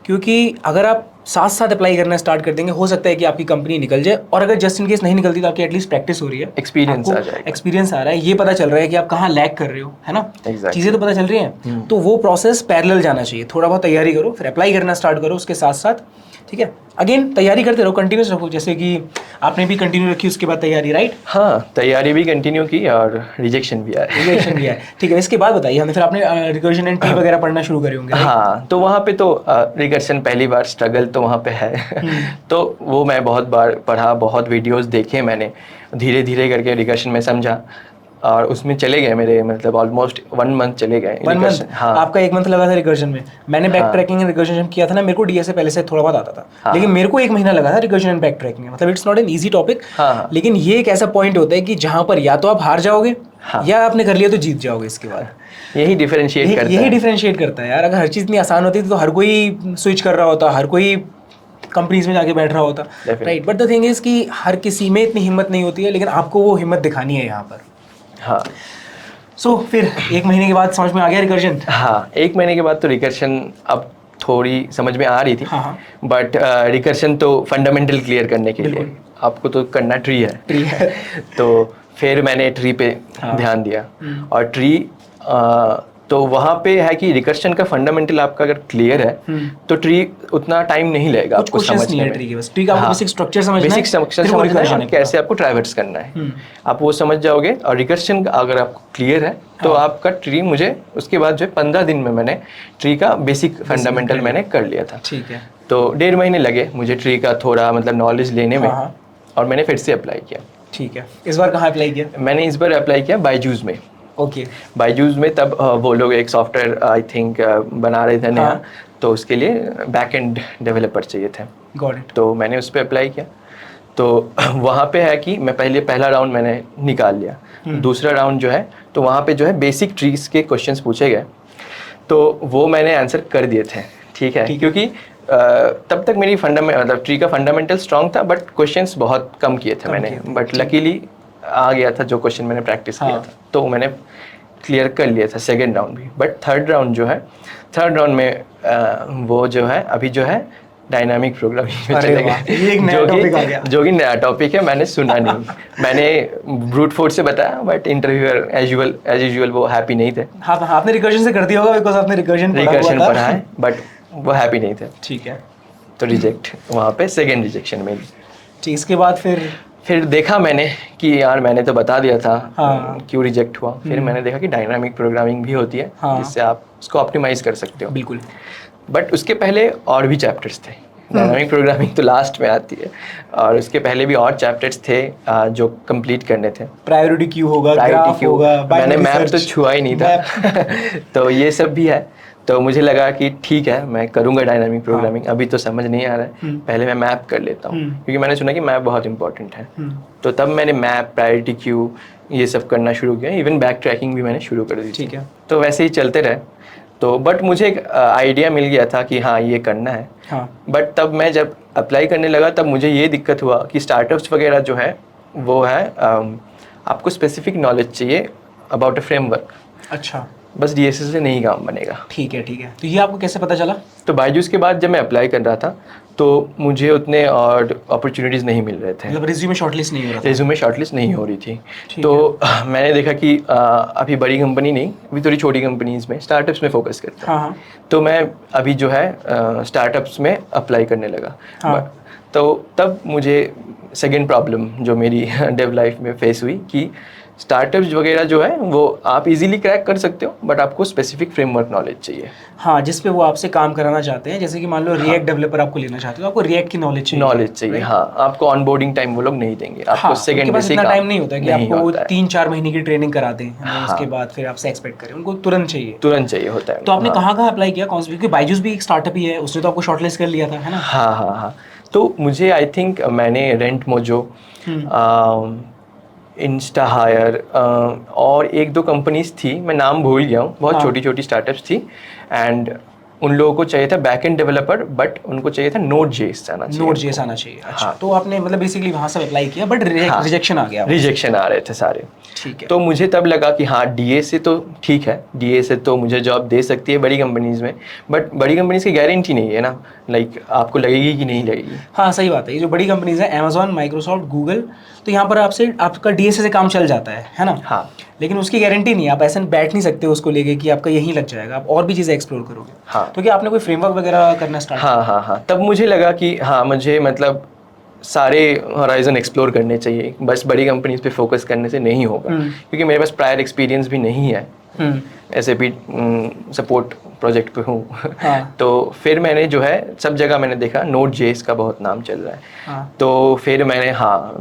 क्योंकि अगर आप साथ साथ अप्लाई करना स्टार्ट कर देंगे, हो सकता है कि आपकी कंपनी निकल जाए, और अगर जस्ट इन केस नहीं निकलती तो आपकी एटलीस्ट प्रैक्टिस हो रही है, एक्सपीरियंस आ जाएगा, एक्सपीरियंस आ रहा है, ये पता चल रहा है कि आप कहाँ लैग कर रहे हो, है ना? Exactly. चीज़ें तो पता चल रही हैं। तो वो प्रोसेस पैरेलल जाना चाहिए, थोड़ा बहुत तैयारी करो फिर अप्लाई करना स्टार्ट करो उसके साथ साथ, ठीक है? अगेन तैयारी करते रहो, कंटिन्यूस रखो, जैसे कि आपने भी कंटिन्यू रखी उसके बाद तैयारी, राइट? हाँ, तैयारी भी कंटिन्यू की और रिजेक्शन भी आया। ठीक है। इसके बाद बताइए हमें, फिर आपने रिकर्जन एंड ट्री वगैरह पढ़ना शुरू करे होंगे, हाँ, तो वहाँ पे तो रिकर्शन पहली बार स्ट्रगल तो वहाँ पे है। तो वो मैं बहुत बार पढ़ा, बहुत वीडियोस देखे मैंने, धीरे धीरे करके रिकर्शन में समझा, और उसमें चले गए मेरे मतलब ऑलमोस्ट 1 मंथ चले गए। 1 मंथ? हाँ, आपका 1 मंथ लगा था रिकर्जन में। मैंने बैक ट्रैकिंग एंड रिकर्जन किया था ना, मेरे को डीएसए पहले से थोड़ा बहुत आता था, लेकिन मेरे को 1 महीना लगा था रिकर्जन एंड बैक ट्रैकिंग में। मतलब it's not an easy topic, लेकिन ये एक ऐसा पॉइंट होता है कि जहाँ पर या तो आप हार जाओगे या आपने कर लिया तो जीत जाओगे इसके बाद। यही डिफरेंशिएट करता है यार। अगर हर चीज़ इतनी आसान होती तो हर कोई स्विच कर रहा होता, हर कोई कंपनीज में जाके बैठ रहा होता, right? But the thing is कि हर किसी में इतनी हिम्मत नहीं होती है, लेकिन आपको वो हिम्मत दिखानी है यहाँ पर। हाँ, सो फिर 1 महीने के बाद समझ में आ गया रिकर्जन? हाँ, 1 महीने के बाद तो रिकर्शन अब थोड़ी समझ में आ रही थी। बट रिकर्शन तो फंडामेंटल क्लियर करने के लिए आपको तो करना ट्री है। तो फिर मैंने ट्री पे ध्यान दिया, और ट्री तो वहाँ पे है कि रिकर्शन का फंडामेंटल आपका अगर क्लियर है तो ट्री उतना टाइम नहीं लगेगा आपको समझने में। ट्री का आपको बेसिक स्ट्रक्चर समझना है, बेसिक स्ट्रक्चर समझना है और कैसे आपको ट्रैवर्स करना है, आप वो समझ जाओगे। और रिकर्शन अगर आपको क्लियर है तो आपका ट्री, मुझे उसके बाद जो 15 दिन में मैंने ट्री का बेसिक फंडामेंटल मैंने कर लिया था। ठीक है। तो 1.5 महीने लगे मुझे ट्री का थोड़ा मतलब नॉलेज लेने में, और मैंने फिर से अप्लाई किया। ठीक है। इस बार कहाँ अप्लाई किया? मैंने इस बार अप्लाई किया बायजूस में। ओके। बायजूस में तब वो लोग एक सॉफ्टवेयर आई थिंक बना रहे थे नया, तो उसके लिए बैक एंड डेवलपर चाहिए थे। Got it. तो मैंने उस पर अप्लाई किया। तो वहाँ पे है कि मैं पहला राउंड मैंने निकाल लिया। दूसरा राउंड जो है तो वहाँ पे जो है बेसिक ट्रीज के क्वेश्चंस पूछे गए, तो वो मैंने आंसर कर दिए थे। ठीक है, क्योंकि तब तक मेरी मतलब ट्री का फंडामेंटल स्ट्रॉन्ग था, बट क्वेश्चंस बहुत कम किए थे मैंने। बट लकीली आ गया था जो क्वेश्चन मैंने प्रैक्टिस किया था, तो मैंने क्लियर कर लिया था सेकेंड राउंड भी। बट थर्ड राउंड में वो जो है अभी जो है डायनामिक प्रोग्रामिंग में चले गए, जो कि नया टॉपिक है, मैंने सुना नहीं। मैंने ब्रूट फोर्स से बताया, बट इंटरव्यूअर एज यूजुअल वो हैप्पी नहीं थे। हाँ, आपने रिकर्जन से कर दिया होगा, बिकॉज़ आपने रिकर्जन पढ़ा है, बट वो हैप्पी नहीं थे। ठीक है। तो रिजेक्ट वहाँ पे सेकेंड रिजेक्शन में। ठीक, इसके बाद फिर देखा मैंने कि यार मैंने तो बता दिया था क्यों रिजेक्ट हुआ। फिर मैंने देखा कि डायनामिक प्रोग्रामिंग भी होती है, जिससे आप उसको ऑप्टिमाइज कर सकते हो। बिल्कुल। बट उसके पहले और भी चैप्टर्स थे। डायनामिक प्रोग्रामिंग तो लास्ट में आती है, और उसके पहले भी और चैप्टर्स थे जो कंप्लीट करने थे। प्रायोरिटी क्यू होगा, ग्राफ होगा, मैंने मैप तो छुआ ही नहीं था। तो ये सब भी है। तो मुझे लगा कि ठीक है, मैं करूँगा डायनामिक प्रोग्रामिंग। अभी तो समझ नहीं आ रहा है, पहले मैं मैप कर लेता हूँ, क्योंकि मैंने सुना कि मैप बहुत इंपॉर्टेंट है। तो तब मैंने मैप, प्रायोरिटी क्यू ये सब करना शुरू किया। इवन बैक ट्रैकिंग भी मैंने शुरू कर दी। ठीक है। तो वैसे ही चलते रहे। तो बट मुझे एक आइडिया मिल गया था कि हाँ ये करना है। बट तब मैं जब अप्लाई करने लगा तब मुझे ये दिक्कत हुआ कि स्टार्टअप्स वगैरह जो है वो है आपको स्पेसिफिक नॉलेज चाहिए अबाउट अ फ्रेमवर्क। अच्छा। बस DSA से नहीं काम बनेगा। ठीक है। तो ये आपको कैसे पता चला? तो बायजूस के बाद जब मैं अप्लाई कर रहा था तो मुझे उतने और अपॉर्चुनिटीज़ नहीं मिल रहे थे। मतलब रिज्यूमे शॉर्टलिस्ट नहीं हो रहा था? रिज्यूमे शॉर्टलिस्ट नहीं हो रही थी। तो मैंने देखा कि अभी बड़ी कंपनी नहीं, अभी थोड़ी छोटी कंपनीज में, स्टार्टअप्स में फोकस करता हूँ। तो मैं अभी जो है स्टार्टअप्स में अप्लाई करने लगा। तो तब मुझे सेकेंड प्रॉब्लम जो मेरी डेव लाइफ में फेस हुई कि स्टार्टअप्स वगैरह जो है वो आप इजीली क्रैक कर सकते हो, बट आपको स्पेसिफिक फ्रेमवर्क नॉलेज चाहिए। हाँ, जिस पे वो आपसे काम कराना चाहते हैं, जैसे कि मान लो रिएक्ट डेवलपर आपको लेना चाहते हो, आपको रिएक्ट की नॉलेज चाहिए। right? हाँ, आपको ऑनबोर्डिंग टाइम वो लोग नहीं देंगे, आपको हाँ, सेकंड उनके पास बेसिक इतना टाइम नहीं होता कि आपको होता है। 3-4 महीने की ट्रेनिंग करा दें, हाँ, उसके बाद फिर आपसे एक्सपेक्ट करें, उनको तुरंत चाहिए। तुरंत चाहिए होता है। तो आपने हाँ। कहाँ अप्लाई किया, कौन सी, क्योंकि बायजूस भी एक स्टार्टअप ही है, उसने तो आपको शॉर्टलिस्ट कर लिया था, है ना? हाँ हाँ हाँ। तो मुझे आई थिंक मैंने रेंट मोजो, इंस्टा हायर और एक दो कंपनीज थी, मैं नाम भूल गया हूँ, बहुत छोटी छोटी स्टार्टअप्स थी। एंड उन लोगों को चाहिए था बैक एंड डेवलपर, बट उनको चाहिए था Node.js आना चाहिए। Node.js आना चाहिए। अच्छा, हाँ। तो आपने मतलब बेसिकली वहाँ से अप्लाई किया, बट रिजेक्शन आ गया। रिजेक्शन आ रहे थे सारे। ठीक है। तो मुझे तब लगा कि हाँ, DSA तो ठीक है, DSA तो मुझे जॉब दे सकती है बड़ी कंपनीज में, बट बड़ी कंपनीज की गारंटी नहीं है ना, लाइक आपको लगेगी कि नहीं लगेगी। हाँ, सही बात है। ये जो बड़ी कंपनीज है, अमेजॉन, माइक्रोसॉफ्ट, गूगल, तो यहाँ पर आपका DSA से काम चल जाता है ना? हाँ। लेकिन उसकी गारंटी नहीं है, आप ऐसे बैठ नहीं सकते उसको लेके कि आपका यहीं लग जाएगा, आप और भी चीज़ें एक्सप्लोर करोगे। हाँ। तो क्या आपने कोई फ्रेमवर्क वगैरह करना स्टार्ट किया? हाँ, तब मुझे लगा कि हाँ, मुझे मतलब सारे हॉराइजन एक्सप्लोर करने चाहिए, बस बड़ी कंपनीज पे फोकस करने से नहीं होगा, क्योंकि मेरे पास प्रायर एक्सपीरियंस भी नहीं है, ऐसे भी सपोर्ट प्रोजेक्ट पे हूँ। हाँ। तो फिर मैंने जो है सब जगह मैंने देखा Node.js का बहुत नाम चल रहा है। हाँ। तो फिर मैंने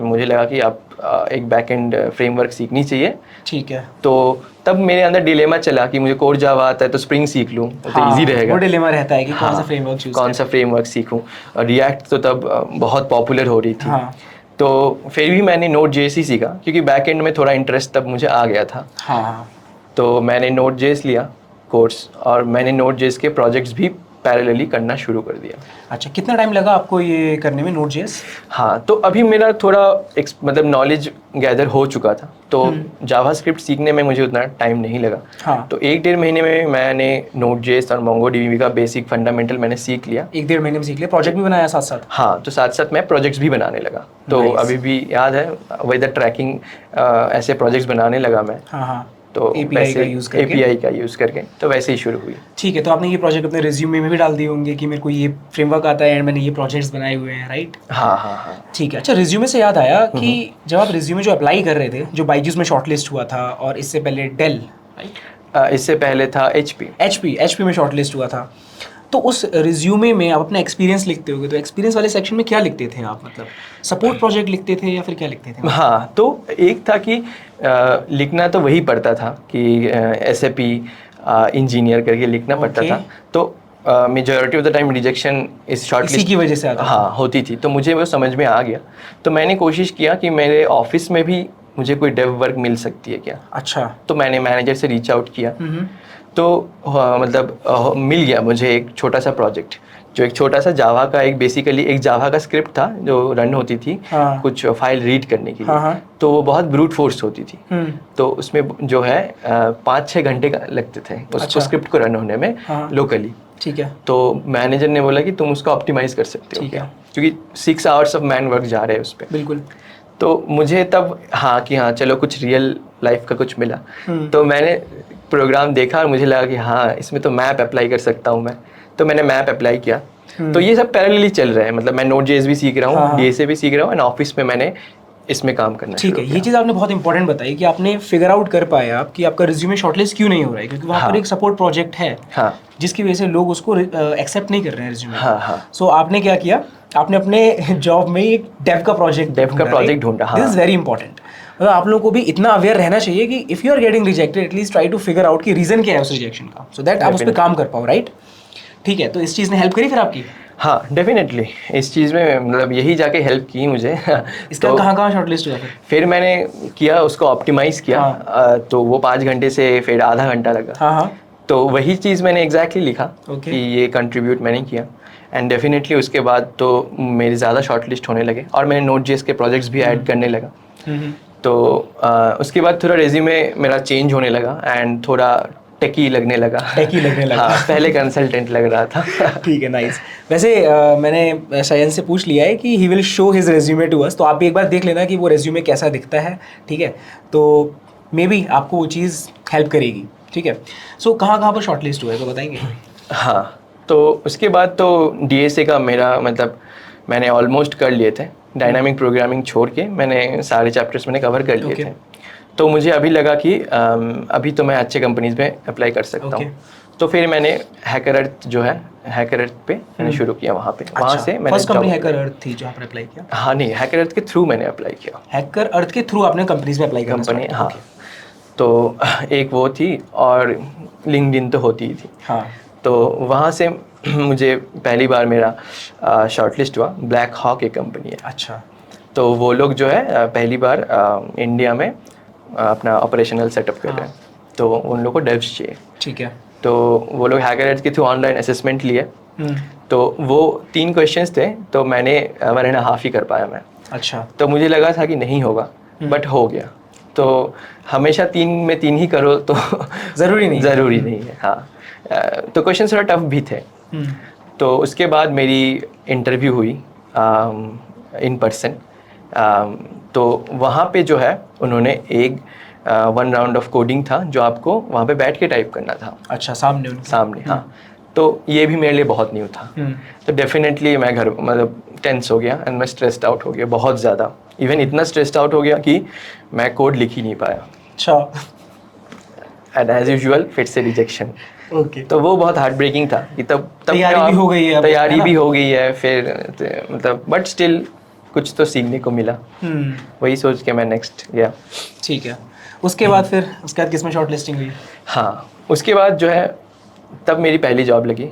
मुझे लगा कि आप एक बैकएंड फ्रेमवर्क सीखनी चाहिए। ठीक है। तो तब मेरे अंदर डिलेमा चला कि मुझे कोर जावा आता है तो स्प्रिंग सीख लूँ, तो इजी रहेगा। वो डिलेमा रहता है कि कौन सा फ्रेमवर्क चूज कौन सा फ्रेमवर्क सीखूं। रिएक्ट तो तब बहुत पॉपुलर हो रही थी। हाँ। तो फिर भी मैंने Node.js ही सीखा, क्योंकि बैकएंड में थोड़ा इंटरेस्ट तब मुझे आ गया था। हाँ। तो मैंने Node.js लिया कोर्स, और मैंने Node.js के प्रोजेक्ट्स भी पैरेलली करना शुरू कर दिया। अच्छा, कितना टाइम लगा आपको ये करने में Node.js? हाँ, तो अभी मेरा थोड़ा मतलब नॉलेज गैदर हो चुका था, तो जावास्क्रिप्ट सीखने में मुझे उतना टाइम नहीं लगा। हाँ। तो 1-1.5 महीने में मैंने Node.js और MongoDB का बेसिक फंडामेंटल मैंने सीख लिया। 1-1.5 महीने में सीख लिया, प्रोजेक्ट भी बनाया साथ साथ? हाँ, तो साथ साथ मैं प्रोजेक्ट्स भी बनाने लगा। तो अभी भी याद है, वेदर ट्रैकिंग ऐसे प्रोजेक्ट्स बनाने लगा मैं। हाँ। तो API का यूज़ करके? API का यूज़ करके, तो वैसे ही शुरू हुई। ठीक है, तो आपने ये प्रोजेक्ट अपने रिज्यूमे में भी डाल दिए होंगे कि मेरे को ये फ्रेमवर्क आता है एंड मैंने ये प्रोजेक्ट्स बनाए हुए हैं, राइट? हाँ। ठीक है। अच्छा, रिज्यूमे से याद आया कि जब आप रिज्यूमे जो अप्लाई कर रहे थे, जो बायजूस में शॉर्टलिस्ट हुआ था, और इससे पहले डेल, राइट? इससे पहले था HP में शॉर्टलिस्ट हुआ था। तो उस रिज्यूमे में आप अपना एक्सपीरियंस लिखते होगे, तो एक्सपीरियंस वाले सेक्शन में क्या लिखते थे आप? मतलब सपोर्ट प्रोजेक्ट लिखते थे या फिर क्या लिखते थे? हाँ, तो एक था कि लिखना तो वही पड़ता था कि SAP इंजीनियर करके लिखना पड़ता था। तो majority of the time rejection इस शॉर्टलिस्ट इसी की वजह से आता हाँ होती थी, तो मुझे वो समझ में आ गया। तो मैंने कोशिश किया कि मेरे ऑफिस में भी मुझे कोई डेव वर्क मिल सकती है क्या। अच्छा। तो मैंने मैनेजर से रीच आउट किया, तो मतलब मिल गया मुझे एक छोटा सा प्रोजेक्ट, जो एक छोटा सा जावा का, एक बेसिकली एक जावा का स्क्रिप्ट था जो रन होती थी। हाँ। कुछ फाइल रीड करने के लिए। हाँ। तो वो बहुत ब्रूट फोर्स होती थी। तो उसमें जो है 5-6 घंटे लगते थे उसको स्क्रिप्ट को रन होने में। हाँ। लोकली। ठीक है। तो मैनेजर ने बोला कि तुम उसको ऑप्टिमाइज कर सकते हो क्या, क्योंकि 6 आवर्स ऑफ मैन वर्क जा रहे हैं उस पर। बिल्कुल। तो मुझे तब हाँ चलो कुछ रियल लाइफ का कुछ मिला। तो मैंने प्रोग्राम देखा और मुझे लगा कि हाँ, इसमें तो मैप अप्लाई कर सकता हूँ मैं। तो मैंने मैप अप्लाई किया। तो ये सब पैरेलली चल रहा है, मतलब मैं Node.js भी सीख रहा हूँ, DSA भी सीख रहा हूँ, एंड ऑफिस में मैंने इसमें काम करना ठीक है। ये चीज़ आपने बहुत इंपॉर्टेंट बताई कि आपने फिगर आउट कर पाया आप कि आपका रिज्यूमे शॉर्टलिस्ट क्यों नहीं हो रहा है, क्योंकि वहाँ पर एक सपोर्ट प्रोजेक्ट है। हाँ। जिसकी वजह से लोग उसको एक्सेप्ट नहीं कर रहे हैं रिज्यूमे। हाँ। सो आपने क्या किया, आपने अपने जॉब में एक डेव का प्रोजेक्ट ढूंढा। This is very important. मतलब आप लोगों को भी इतना अवेयर रहना चाहिए कि if you are getting rejected, at least try to figure out कि रीज़न क्या है उस रिजेक्शन का, सो दैट आप उस पर काम कर पाओ, राइट? ठीक है, तो इस चीज़ ने हेल्प करी फिर आपकी? हाँ, डेफिनेटली इस चीज़ में मतलब यही जाके हेल्प की मुझे। इसका कहाँ शॉर्टलिस्ट हुआ फिर मैंने किया, उसको ऑप्टिमाइज़ किया। तो वो 5 घंटे से फिर आधा घंटा लगा। हाँ। तो वही चीज़ मैंने एग्जैक्टली लिखा कि ये कंट्रीब्यूट मैंने किया, एंड डेफिनेटली उसके बाद तो मेरे ज़्यादा शॉर्टलिस्ट होने लगे और मैंने Node.js के प्रोजेक्ट्स भी ऐड करने लगा। तो उसके बाद थोड़ा रेज्यूमे मेरा चेंज होने लगा एंड थोड़ा टेकी लगने लगा। हाँ, पहले कंसल्टेंट लग रहा था। ठीक है, नाइस। वैसे मैंने सायन से पूछ लिया है कि he will show his resume to us, तो आप भी एक बार देख लेना कि वो रेज्यूमे कैसा दिखता है, ठीक है? तो मे बी आपको वो चीज़ हेल्प करेगी, ठीक है? सो कहाँ पर शॉर्टलिस्ट हुआ है तो बताएंगे? हाँ, तो उसके बाद तो DSA का मेरा मतलब मैंने ऑलमोस्ट कर लिए थे। डायनामिक प्रोग्रामिंग छोड़ के मैंने सारे चैप्टर्स मैंने कवर कर लिए थे। तो मुझे अभी लगा कि अभी तो मैं अच्छे कंपनीज में अप्लाई कर सकता हूँ। तो फिर मैंने हैकर अर्थ जो है, हैकर अर्थ पे मैंने शुरू किया वहाँ पे। वहाँ से मैंने फर्स्ट कंपनी हैकर अर्थ थी जो आपने अप्लाई किया? हाँ नहीं, हैकर अर्थ के थ्रू मैंने अप्लाई किया। हैकर अर्थ के थ्रू आपने कंपनीज में अप्लाई करना कंपनी, हाँ। तो एक वो थी और लिंक्डइन तो होती ही थी। हाँ। तो वहाँ से मुझे पहली बार मेरा शॉर्टलिस्ट हुआ। ब्लैक हॉक एक कंपनी है। अच्छा। तो वो लोग जो है पहली बार इंडिया में अपना ऑपरेशनल सेटअप कर रहे हैं। तो उन लोगों को डेव्स चाहिए। ठीक है। तो वो लोग हैकर अर्थ के थ्रू ऑनलाइन असेसमेंट लिए। तो वो 3 क्वेश्चंस थे, तो मैंने 1.5 ही कर पाया मैं। अच्छा। तो मुझे लगा था कि नहीं होगा, बट हो गया। तो हमेशा 3 में 3 ही करो तो ज़रूरी नहीं है। हाँ, तो क्वेश्चन थोड़ा टफ भी थे। तो उसके बाद मेरी इंटरव्यू हुई इन पर्सन। तो वहाँ पे जो है उन्होंने एक 1 राउंड ऑफ कोडिंग था जो आपको वहाँ पे बैठ के टाइप करना था। अच्छा, सामने? हाँ। तो ये भी मेरे लिए बहुत न्यू था। तो डेफिनेटली मैं घर मतलब टेंस हो गया एंड मैं स्ट्रेस्ड आउट हो गया बहुत ज़्यादा। इवन इतना स्ट्रेस्ड आउट हो गया कि मैं कोड लिख ही नहीं पाया। अच्छा। एंड एज यूजुअल फिर से रिजेक्शन। ओके। तो वो बहुत हार्ट ब्रेकिंग था कि तब तैयारी भी हो गई है, तैयारी भी हो गई है फिर मतलब, बट स्टिल कुछ तो सीखने को मिला। वही सोच के मैं नेक्स्ट गया। ठीक है। उसके बाद उसके बाद किसमें शॉर्ट लिस्टिंग हुई? हाँ, उसके बाद जो है तब मेरी पहली जॉब लगी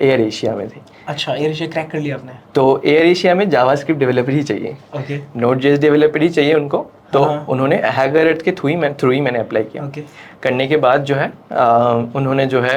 एयर एशिया में थी। अच्छा, एयर एशिया क्रैक कर लिया आपने? तो एयर एशिया में जावास्क्रिप्ट डेवलपर ही चाहिए। ओके। नोड.जेएस डेवलपर ही चाहिए उनको। तो उन्होंने हैकर अर्थ के थ्रू ही मैंने अप्लाई किया। ओके। करने के बाद जो है उन्होंने जो है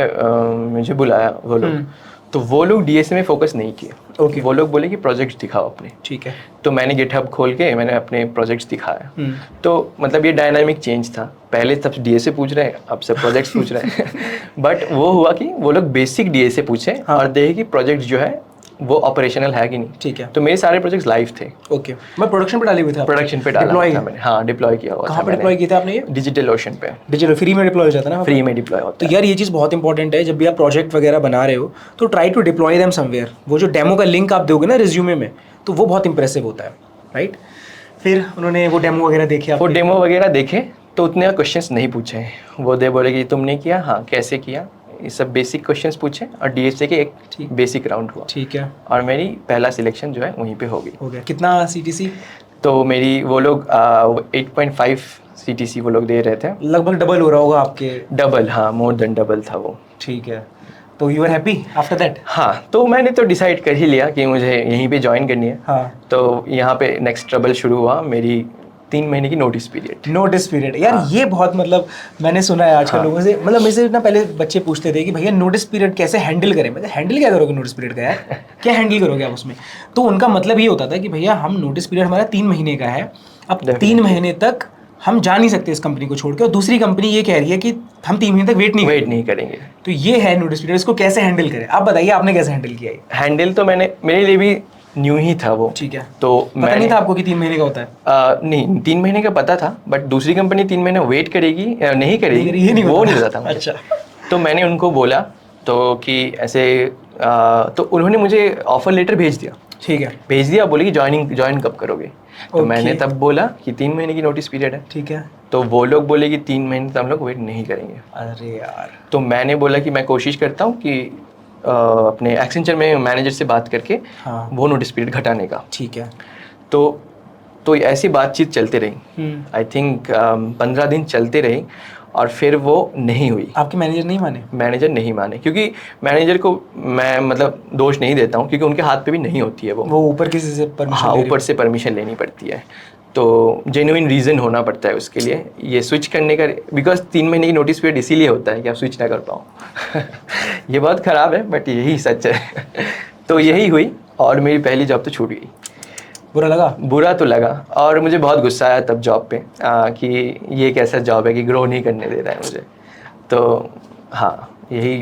मुझे बुलाया वो लोग। तो वो लोग डीएसए में फोकस नहीं किए। ओके। वो लोग बोले कि प्रोजेक्ट्स दिखाओ अपने। ठीक है। तो मैंने गिटहब खोल के मैंने अपने प्रोजेक्ट्स दिखाया। तो मतलब ये डायनामिक चेंज था। पहले सब डीएसए पूछ रहे हैं, अब सब प्रोजेक्ट्स पूछ रहे हैं। बट वो हुआ कि वो लोग बेसिक डीएसए पूछे और देखे कि प्रोजेक्ट जो है वो ऑपरेशनल है कि नहीं। ठीक है। तो मेरे सारे प्रोजेक्ट्स लाइव थे। ओके। मैं प्रोडक्शन पे डाले हुए थे? प्रोडक्शन पे डाला था मैंने। हाँ, डिप्लॉय किया हुआ था। कहाँ पे डिप्लॉय किया था आपने ये? डिजिटल ओशन पे। डिजिटल फ्री में डिप्लॉय हो जाता है ना? फ्री में डिप्लॉय होता है। तो यार ये चीज़ बहुत इंपॉर्टेंट है, जब भी आप प्रोजेक्ट वगैरह बना रहे हो तो try to deploy them somewhere. वो जो डेमो का लिंक आप दोगे ना रिज्यूमे में, तो वो बहुत इंप्रेसिव होता है, राइट? फिर उन्होंने वो डेमो वगैरह देखे? वो डेमो वगैरह देखे तो उतने क्वेश्चंस नहीं पूछे। वो दे बोले कि तुमने किया, हाँ कैसे किया, ये सब बेसिक क्वेश्चंस पूछे और डीएसए के एक बेसिक राउंड हुआ। ठीक है। और मेरी पहला सिलेक्शन जो है वहीं पे हो गया। कितना सीटीसी? तो मेरी वो लोग 8.5 सीटीसी वो लोग दे रहे थे। लगभग डबल हो रहा होगा आपके? डबल, हाँ, मोर देन डबल था वो। ठीक है। तो you are happy after that? हाँ, तो मैंने तो डिसाइड कर ही लिया कि मुझे यहीं पे ज्वाइन करनी है। हाँ। तो यहाँ पे नेक्स्ट ट्रबल शुरू हुआ, मेरी 3 महीने की नोटिस पीरियड। यार हाँ। ये बहुत मतलब मैंने सुना है आजकल लोगों से, मतलब मेरे से ना पहले बच्चे पूछते थे कि भैया नोटिस पीरियड कैसे हैंडल करें। मतलब हैंडल क्या करोगे नोटिस पीरियड का यार? क्या हैंडल करोगे आप उसमें? तो उनका मतलब ये होता था कि भैया हम नोटिस पीरियड हमारा 3 महीने का है, अब 3 महीने तक हम जा नहीं सकते इस कंपनी को छोड़ के, और दूसरी कंपनी ये कह रही है कि हम 3 महीने तक वेट नहीं करेंगे। तो ये है नोटिस पीरियड, इसको कैसे हैंडल करें? आप बताइए आपने कैसे हैंडल किया? हैंडल तो मेरे लिए भी न्यू ही था वो। ठीक है। तो पता नहीं था आपको कि 3 महीने का होता है? नहीं, 3 महीने का पता था, बट दूसरी कंपनी 3 महीने वेट करेगी नहीं करेगी वो नहीं पता था। अच्छा। तो मैंने उनको बोला तो कि ऐसे तो उन्होंने मुझे ऑफर लेटर भेज दिया। ठीक है। भेज दिया, बोले कि ज्वाइन कब करोगे? तो मैंने तब बोला कि 3 महीने की नोटिस पीरियड है। ठीक है। तो वो लोग बोले कि 3 महीने तक हम लोग वेट नहीं करेंगे। अरे यार। तो मैंने बोला कि मैं कोशिश करता हूँ कि अपने एक्सेंचर में मैनेजर से बात करके हाँ। वो नोटिस पीरियड घटाने का। ठीक है। तो ऐसी बातचीत चलते रही। आई थिंक 15 दिन चलते रही और फिर वो नहीं हुई। आपके मैनेजर नहीं माने? क्योंकि मैनेजर को मैं मतलब दोष नहीं देता हूँ, क्योंकि उनके हाथ पे भी नहीं होती है वो ऊपर किसी से परमिशन हाँ, ऊपर से परमिशन लेनी पड़ती है। तो जेन्युइन रीज़न होना पड़ता है उसके लिए ये स्विच करने का, बिकॉज 3 महीने की नोटिस पीरियड इसीलिए होता है कि आप स्विच ना कर पाओ। ये बहुत ख़राब है, बट यही सच है। तो यही हुई और मेरी पहली जॉब तो छूट गई। बुरा तो लगा और मुझे बहुत गुस्सा आया तब जॉब पे कि ये कैसा जॉब है कि ग्रो नहीं करने दे रहा है मुझे। तो हाँ, यही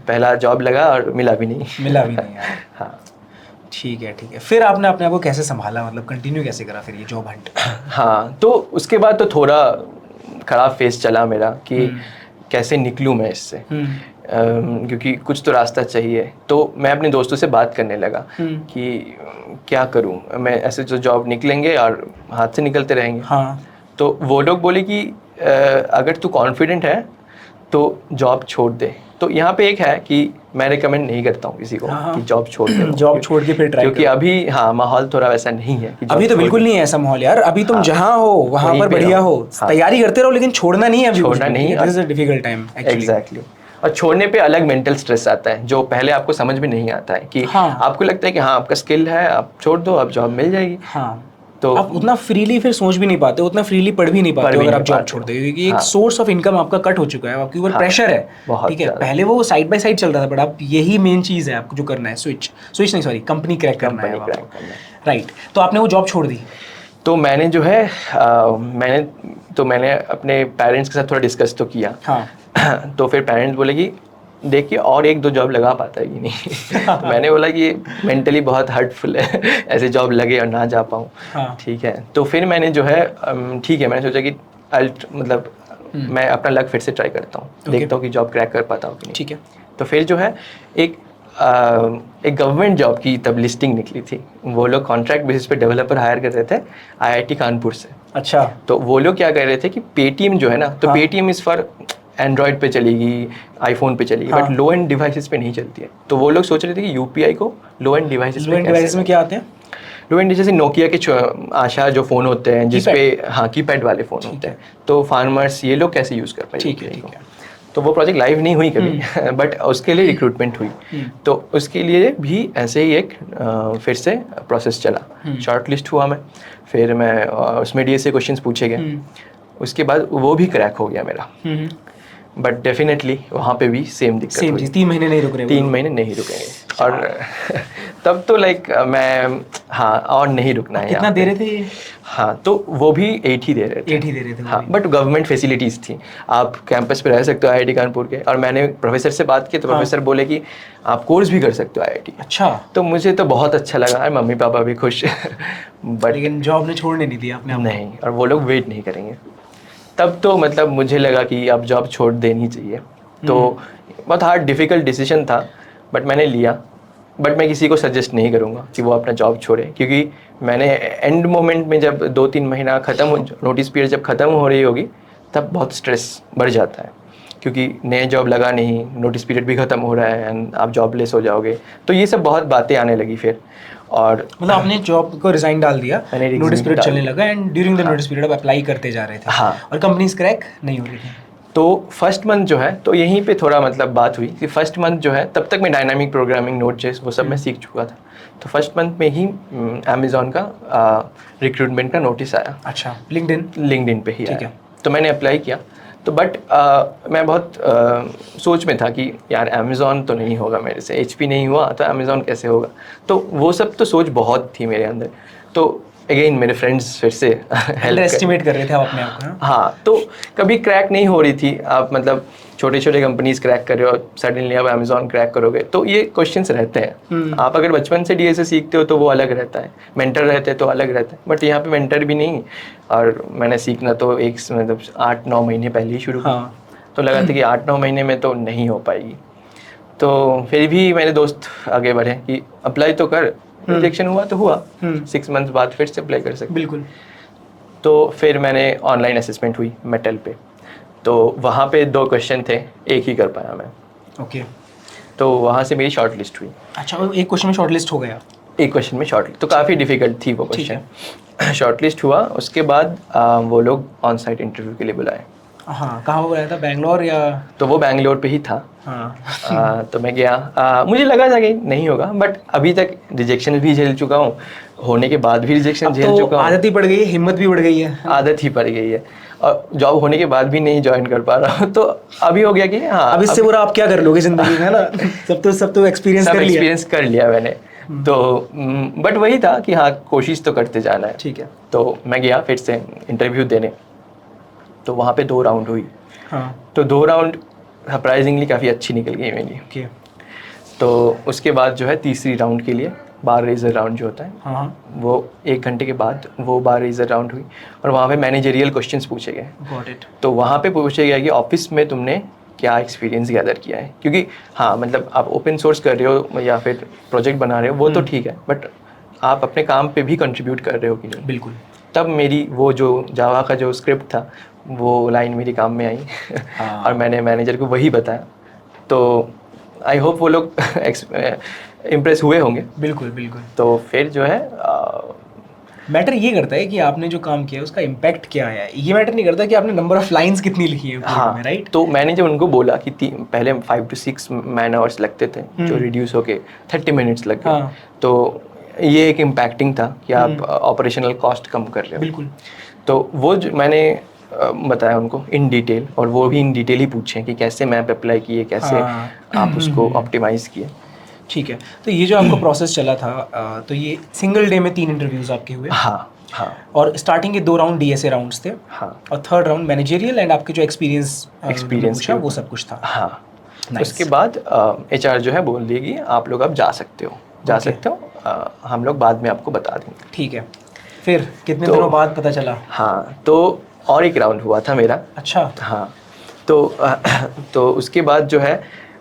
पहला जॉब लगा और मिला भी नहीं यार। हाँ, ठीक है। फिर आपने अपने आप को कैसे संभाला, मतलब कंटिन्यू कैसे करा फिर ये जॉब हंट? हाँ, तो उसके बाद तो थोड़ा ख़राब फेस चला मेरा कि कैसे निकलूँ मैं इससे, क्योंकि कुछ तो रास्ता चाहिए। तो मैं अपने दोस्तों से बात करने लगा कि क्या करूं मैं, ऐसे जो जॉब निकलेंगे और हाथ से निकलते रहेंगे। हाँ। तो वो लोग बोले कि अगर तू कॉन्फिडेंट है तो जॉब छोड़ दे। तो यहाँ पे एक है कि मैं रिकमेंड नहीं करता हूँ किसी को कि जॉब छोड़ दे, जॉब छोड़ के फिर ट्राई क्योंकि अभी माहौल थोड़ा वैसा नहीं है कि अभी तो बिल्कुल नहीं है ऐसा माहौल यार। अभी तुम जहाँ हो वहाँ पर बढ़िया हो, तैयारी करते रहो, लेकिन छोड़ना नहीं है अभी, छोड़ना नहीं। This is a difficult time actually. Exactly. और छोड़ने पे अलग मेंटल स्ट्रेस आता है जो पहले आपको समझ में नहीं आता है कि आपको लगता है कि आपका स्किल है, आप छोड़ दो, अब जॉब मिल जाएगी। तो आप उतना फ्रीली फिर सोच भी नहीं पाते, उतना फ्रीली पढ़ भी नहीं पाते अगर आप जॉब छोड़ दो, क्योंकि एक सोर्स ऑफ इनकम आपका कट हो चुका है, आपके ऊपर प्रेशर है। ठीक है, पहले वो साइड बाय साइड चलता था, बट अब यही मेन चीज़ है आपको जो करना है, स्विच नहीं सॉरी, कंपनी क्रैक करना है आपको। राइट, तो आपने वो जॉब छोड़ दी। तो मैंने जो है मैंने अपने पेरेंट्स के साथ थोड़ा डिस्कस तो किया। तो फिर पेरेंट्स बोले कि देखिए और एक दो जॉब लगा पाता है कि नहीं। मैंने बोला कि मेंटली बहुत हर्टफुल है ऐसे जॉब लगे और ना जा पाऊँ। ठीक है, तो फिर मैंने जो है ठीक है, मैंने सोचा कि मतलब मैं अपना लक फिर से ट्राई करता हूँ, देखता हूँ कि जॉब क्रैक कर पाता हूँ कि नहीं। ठीक है, तो फिर जो है एक गवर्नमेंट जॉब की तब लिस्टिंग निकली थी। वो लोग कॉन्ट्रैक्ट बेसिस पे डेवलपर हायर कर रहे थे IIT कानपुर से। अच्छा। तो वो लोग क्या कर रहे थे कि पेटीएम जो है ना, तो पेटीएम इस फॉर एंड्रॉयड पे चलेगी, आईफोन पे चलेगी, बट लो एंड डिवाइसेस पे नहीं चलती है। तो वो लोग सोच रहे थे कि यूपीआई को लो एंड डिवाइसेस में क्या आते हैं? लो एंड जैसे नोकिया के आशा जो फ़ोन होते हैं जिसपे कीपैड वाले फ़ोन होते हैं, तो फार्मर्स ये लोग कैसे यूज़ कर पाए। ठीक है। तो वो प्रोजेक्ट लाइव नहीं हुई कभी बट उसके लिए रिक्रूटमेंट हुई। तो उसके लिए भी ऐसे ही एक फिर से प्रोसेस चला। शॉर्ट लिस्ट हुआ मैं, फिर मैं उसमें DSA क्वेश्चंस पूछे गए, उसके बाद वो भी क्रैक हो गया मेरा। बट डेफिनेटली वहाँ पे भी सेम दिक्कत हुई। 3 महीने नहीं रुक रहे, 3 महीने नहीं रुकेंगे। और तब तो लाइक मैं और नहीं रुकना है। कितना दे रहे थे ये? तो वो भी 8 ही दे रहे थे। 8 ही दे रहे थे। बट गवर्नमेंट फैसिलिटीज़ थी, आप कैंपस पे रह सकते हो IIT कानपुर के। और मैंने प्रोफेसर से बात की तो प्रोफेसर बोले कि आप कोर्स भी कर सकते हो IIT। अच्छा। तो मुझे तो बहुत अच्छा लगा और मम्मी पापा भी खुश। बट लेकिन जॉब ने छोड़ने नहीं दिया आपने? नहीं, और वो लोग वेट नहीं करेंगे। तब तो मतलब मुझे लगा कि अब जॉब छोड़ देनी चाहिए। तो बहुत हार्ड डिफ़िकल्ट डिसीजन था, बट मैंने लिया। बट मैं किसी को सजेस्ट नहीं करूँगा कि वो अपना जॉब छोड़े, क्योंकि मैंने एंड मोमेंट में जब 2-3 महीना नोटिस पीरियड जब ख़त्म हो रही होगी तब बहुत स्ट्रेस बढ़ जाता है, क्योंकि नए जॉब लगा नहीं, नोटिस पीरियड भी ख़त्म हो रहा है एंड आप जॉबलेस हो जाओगे। तो ये सब बहुत बातें आने लगी फिर। और मतलब आपने जॉब को रिजाइन डाल दिया, नोटिस पीरियड चलने लगा and during the notice period आप अप्लाई करते जा रहे थे। और कंपनीज क्रैक नहीं हो रही थी। तो फर्स्ट मंथ जो है, तो यहीं पे थोड़ा मतलब बात हुई कि फर्स्ट मंथ जो है, तब तक मैं डायनामिक प्रोग्रामिंग, नोड.जेएस वो सब मैं सीख चुका था। तो फर्स्ट मंथ में ही अमेज़ॉन का रिक्रूटमेंट का नोटिस आया। अच्छा, लिंक्डइन पे ही आया। तो मैंने अप्लाई किया। तो बट मैं बहुत सोच में था कि यार अमेज़ॉन तो नहीं होगा मेरे से, HP नहीं हुआ तो अमेज़ॉन कैसे होगा। तो वो सब तो सोच बहुत थी मेरे अंदर। तो अगेन मेरे फ्रेंड्स फिर से हेल्प एस्टिमेट कर रहे थे आप अपने आप को। तो कभी क्रैक नहीं हो रही थी। आप मतलब छोटे छोटे कंपनीज क्रैक कर रहे हो, सडनली आप अमेज़ॉन क्रैक करोगे, तो ये क्वेश्चंस रहते हैं। आप अगर बचपन से DSA सीखते हो तो वो अलग रहता है, मेंटर रहते हैं तो अलग रहता है। बट यहाँ पे मेंटर भी नहीं, और मैंने सीखना तो एक मतलब 8-9 महीने पहले ही शुरू किया। तो लगा था कि 8-9 महीने में तो नहीं हो पाएगी। तो फिर भी मेरे दोस्त आगे बढ़े कि अप्लाई तो कर, रिजेक्शन हुआ तो हुआ, 6 मंथ्स बाद फिर से अप्लाई कर सकते। बिल्कुल। तो फिर मैंने ऑनलाइन असेसमेंट हुई मेटल पे। तो वहाँ पे 2 क्वेश्चन थे, एक ही कर पाया मैं। ओके। तो वहाँ से मेरी शॉर्ट लिस्ट हुई। अच्छा, एक क्वेश्चन में शॉर्ट लिस्ट हो गया? एक क्वेश्चन में शॉर्ट लिस्ट, तो काफ़ी डिफिकल्ट थी वो क्वेश्चन। शॉर्ट लिस्ट हुआ, उसके बाद वो लोग ऑन साइट इंटरव्यू के लिए बुलाए। कहाँ बुलाया था, बैंगलोर या? तो वो बैंगलोर पे ही था। तो मैं गया। मुझे लगा था कि नहीं होगा, बट अभी तक रिजेक्शन भी झेल चुका हूँ, होने के बाद भी रिजेक्शन झेल चुका हूँ। आदत ही पड़ गई है, हिम्मत भी बढ़ गई है। आदत ही पड़ गई है, और जॉब होने के बाद भी नहीं ज्वाइन कर पा रहा हूँ। तो अभी हो गया कि अब इससे बुरा आप क्या कर लोगे जिंदगी में, है ना? सब तो एक्सपीरियंस कर लिया मैंने। तो बट वही था कि कोशिश तो करते जाना है। ठीक है। तो मैं गया फिर से इंटरव्यू देने। तो वहाँ पे 2 राउंड हुई। तो 2 राउंड सरप्राइजिंगली काफ़ी अच्छी निकल गई मेरी। तो उसके बाद जो है तीसरी राउंड के लिए बार रेजर राउंड जो होता है, वो 1 घंटे के बाद वो बार रेजर राउंड हुई, और वहाँ पे मैनेजरियल क्वेश्चंस पूछे गए। तो वहाँ पे पूछे गया कि ऑफिस में तुमने क्या एक्सपीरियंस गैदर किया है, क्योंकि मतलब आप ओपन सोर्स कर रहे हो या फिर प्रोजेक्ट बना रहे हो वो तो ठीक है, बट आप अपने काम पे भी कंट्रीब्यूट कर रहे हो कि नहीं। बिल्कुल। तब मेरी वो जो जावा का जो स्क्रिप्ट था वो लाइन मेरी काम में आई हाँ। और मैंने मैनेजर को वही बताया। तो आई होप वो लोग इम्प्रेस हुए होंगे। बिल्कुल बिल्कुल। तो फिर जो है मैटर ये करता है कि आपने जो काम किया है उसका इम्पैक्ट क्या आया है, ये मैटर नहीं करता कि आपने नंबर ऑफ लाइंस कितनी लिखी है हाँ में, राइट? तो मैंने जब उनको बोला कि पहले 5 to 6 मैन आवर्स लगते थे जो रिड्यूस होके 30 मिनट्स लग गए। हाँ। तो ये एक इम्पैक्टिंग था कि आप ऑपरेशनल कॉस्ट कम कर रहे हो। बिल्कुल। तो वो जो मैंने बताया उनको इन डिटेल, और वो भी इन डिटेल ही पूछे कि कैसे मैप अप्लाई किए, कैसे आप उसको ऑप्टिमाइज किए। ठीक है, तो ये जो आपका प्रोसेस चला था तो ये सिंगल डे में 3 इंटरव्यूज आपके हुए। हाँ हाँ। और स्टार्टिंग के 2 राउंड DSA राउंड्स थे। हाँ। और 3rd राउंड मैनेजरियल एंड आपके जो एक्सपीरियंस पूछा वो सब कुछ था। हाँ। उसके बाद HR जो है बोल देगी आप लोग अब जा सकते हो, जा सकते हो, हम लोग बाद में आपको बता देंगे। ठीक है, फिर कितने दिनों बाद पता चला? हाँ, तो और एक राउंड हुआ था मेरा। अच्छा। हाँ, तो उसके बाद जो है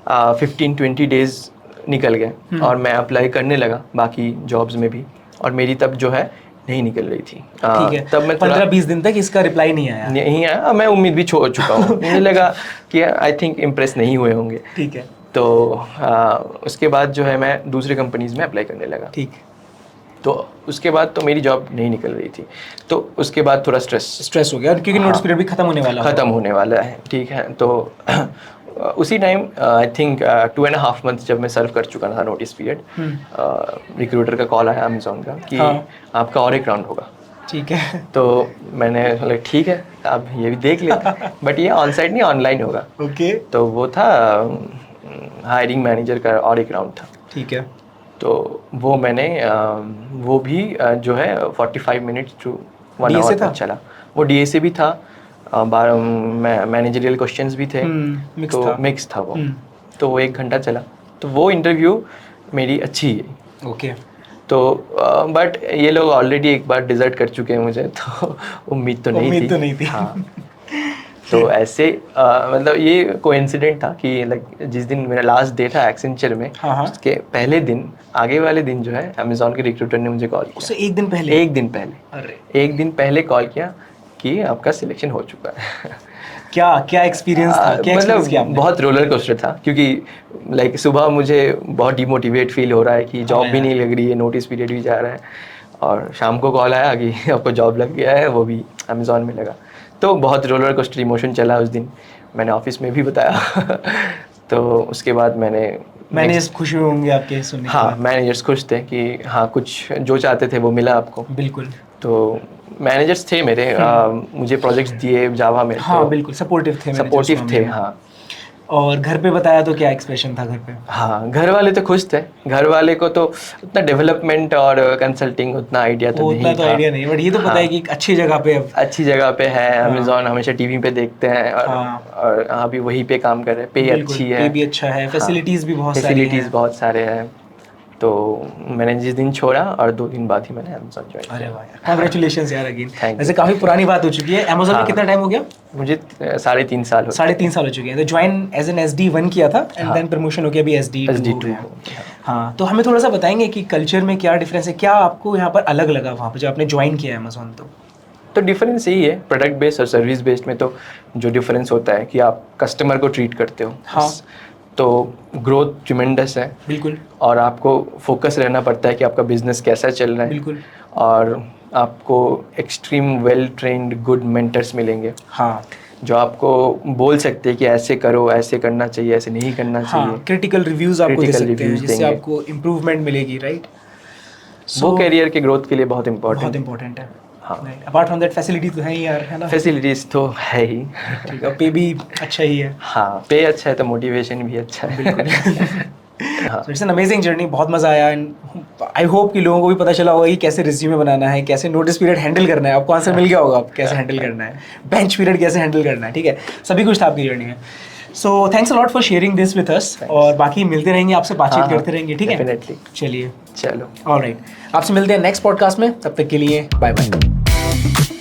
15-20 डेज निकल गए और मैं अप्लाई करने लगा बाकी जॉब्स में भी, और मेरी तब जो है नहीं निकल रही थी। ठीक है, तब मैं 15-20 दिन तक इसका रिप्लाई नहीं आया? नहीं आया, मैं उम्मीद भी छोड़ चुका हूँ। मुझे लगा कि आई थिंक इम्प्रेस नहीं हुए होंगे। ठीक है। तो उसके बाद जो है मैं दूसरे कंपनीज में अप्लाई करने लगा। ठीक। तो उसके बाद तो मेरी जॉब नहीं निकल रही थी, तो उसके बाद थोड़ा स्ट्रेस हो गया क्योंकि नोटिस पीरियड भी खत्म होने वाला है। ठीक है, तो उसी टाइम आई थिंक 2.5 मंथ जब मैं सर्व कर चुका था नोटिस पीरियड, रिक्रूटर का कॉल आया अमेज़ॉन का कि आपका और एक राउंड होगा। ठीक है। तो मैंने बोला ठीक है, अब ये भी देख लेते बट ये ऑन साइट नहीं ऑनलाइन होगा। ओके। तो वो था हायरिंग मैनेजर का और एक राउंड था। ठीक है। तो वो मैंने वो भी जो है 45 मिनट्स टू 1 आवर तक चला। वो DSA भी था, मैनेजरियल क्वेश्चंस भी थे, तो मिक्स था वो। तो वो 1 घंटा चला। तो वो इंटरव्यू मेरी अच्छी है। ओके। तो बट ये लोग ऑलरेडी एक बार डिजर्ट कर चुके हैं मुझे, तो उम्मीद तो नहीं थी। हाँ। तो ऐसे मतलब ये कोइंसिडेंट था कि लाइक जिस दिन मेरा लास्ट डे था एक्सेंचर में, उसके पहले दिन आगे वाले दिन जो है अमेज़ॉन के रिक्रूटर ने मुझे कॉल किया। उससे एक दिन पहले अरे 1 दिन पहले कॉल किया कि आपका सिलेक्शन हो चुका है। क्या एक्सपीरियंस था? मतलब बहुत रोलर कोस्टर था, क्योंकि लाइक सुबह मुझे बहुत डिमोटिवेट फील हो रहा है कि जॉब भी नहीं लग रही है, नोटिस पीरियड भी जा रहा है, और शाम को कॉल आया कि आपको जॉब लग गया है, वो भी अमेज़ॉन में लगा। तो बहुत रोलर कोस्टर इमोशन चला उस दिन, मैंने ऑफिस में भी बताया। तो उसके बाद मैनेजर्स खुश हुए होंगे आपके सुनने के बाद? हाँ, मैनेजर्स खुश थे कि हाँ कुछ जो चाहते थे वो मिला आपको। बिल्कुल। तो मैनेजर्स थे मेरे, मुझे प्रोजेक्ट्स दिए जावा में। हाँ, बिल्कुल सपोर्टिव थे। हाँ। और घर पे बताया तो क्या एक्सप्रेशन था घर पे? हाँ, घर वाले तो खुश थे। घर वाले को तो उतना डेवलपमेंट और कंसल्टिंग उतना आइडिया तो नहीं था। आइडिया नहीं, बट ये तो पता है कि एक अच्छी जगह पे है। अमेज़ॉन हमेशा टीवी पे देखते हैं, और अभी वहीं पे काम कर रहे हैं। पे अच्छी है, पे भी अच्छा है, फैसिलिटीज़ भी बहुत सारे हैं। तो मैंने जिस दिन छोड़ा और 2 दिन बाद ही मैंने अमेज़ॉन ज्वाइन किया। अरे वाह यार, कांग्रेचुलेशंस यार अगेन। वैसे काफ़ी पुरानी बात हो चुकी है। अमेज़ॉन में कितना टाइम हो गया? मुझे 3.5 साल 3.5 साल हो चुके हैं। तो ज्वाइन एज एन SD1 किया था एंड देन प्रमोशन हो गया, अभी SD2 हो गया। हाँ, तो हमें थोड़ा सा बताएंगे कि कल्चर में क्या डिफरेंस है, क्या आपको यहाँ पर अलग लगा वहाँ पर जब आपने ज्वाइन किया अमेज़ॉन? तो डिफरेंस यही है, प्रोडक्ट बेस्ड और सर्विस बेस्ड में तो जो डिफरेंस होता है कि आप कस्टमर को ट्रीट करते हो। हाँ। तो ग्रोथ ट्रिमेंडस है। बिल्कुल। और आपको फोकस रहना पड़ता है कि आपका बिजनेस कैसा चल रहा है। बिल्कुल। और आपको extreme well trained good mentors मिलेंगे। हाँ, जो आपको बोल सकते हैं कि ऐसे करो, ऐसे करना चाहिए, ऐसे नहीं करना चाहिए। क्रिटिकल रिव्यूज आपको दे सकते हैं जिससे आपको इम्प्रूवमेंट मिलेगी, राइट? वो करियर के ग्रोथ के लिए बहुत इम्पोर्टेंट है। हाँ, अपार्ट फ्रॉम दैट फैसिलिटी तो है ही यार, है ना? फैसिलिटीज तो है ही। ठीक है, पे भी अच्छा ही है। हाँ, पे अच्छा है तो मोटिवेशन भी अच्छा है। बिल्कुल। इट्स एन अमेजिंग जर्नी, बहुत मजा आया एंड आई होप कि लोगों को भी पता चला होगा कि कैसे रिज्यूमे बनाना है, कैसे नोटिस पीरियड हैंडल करना है। आपको आंसर मिल गया होगा, आप कैसे हैंडल करना है, बेंच पीरियड कैसे हैंडल करना है। ठीक है, सभी कुछ था आपकी जर्नी में। So thanks a lot for sharing this with us, और बाकी मिलते रहेंगे, आपसे बातचीत करते रहेंगे। ठीक है, चलिए, चलो, ऑलराइट, आपसे मिलते हैं नेक्स्ट पॉडकास्ट में। तब तक के लिए बाय बाय।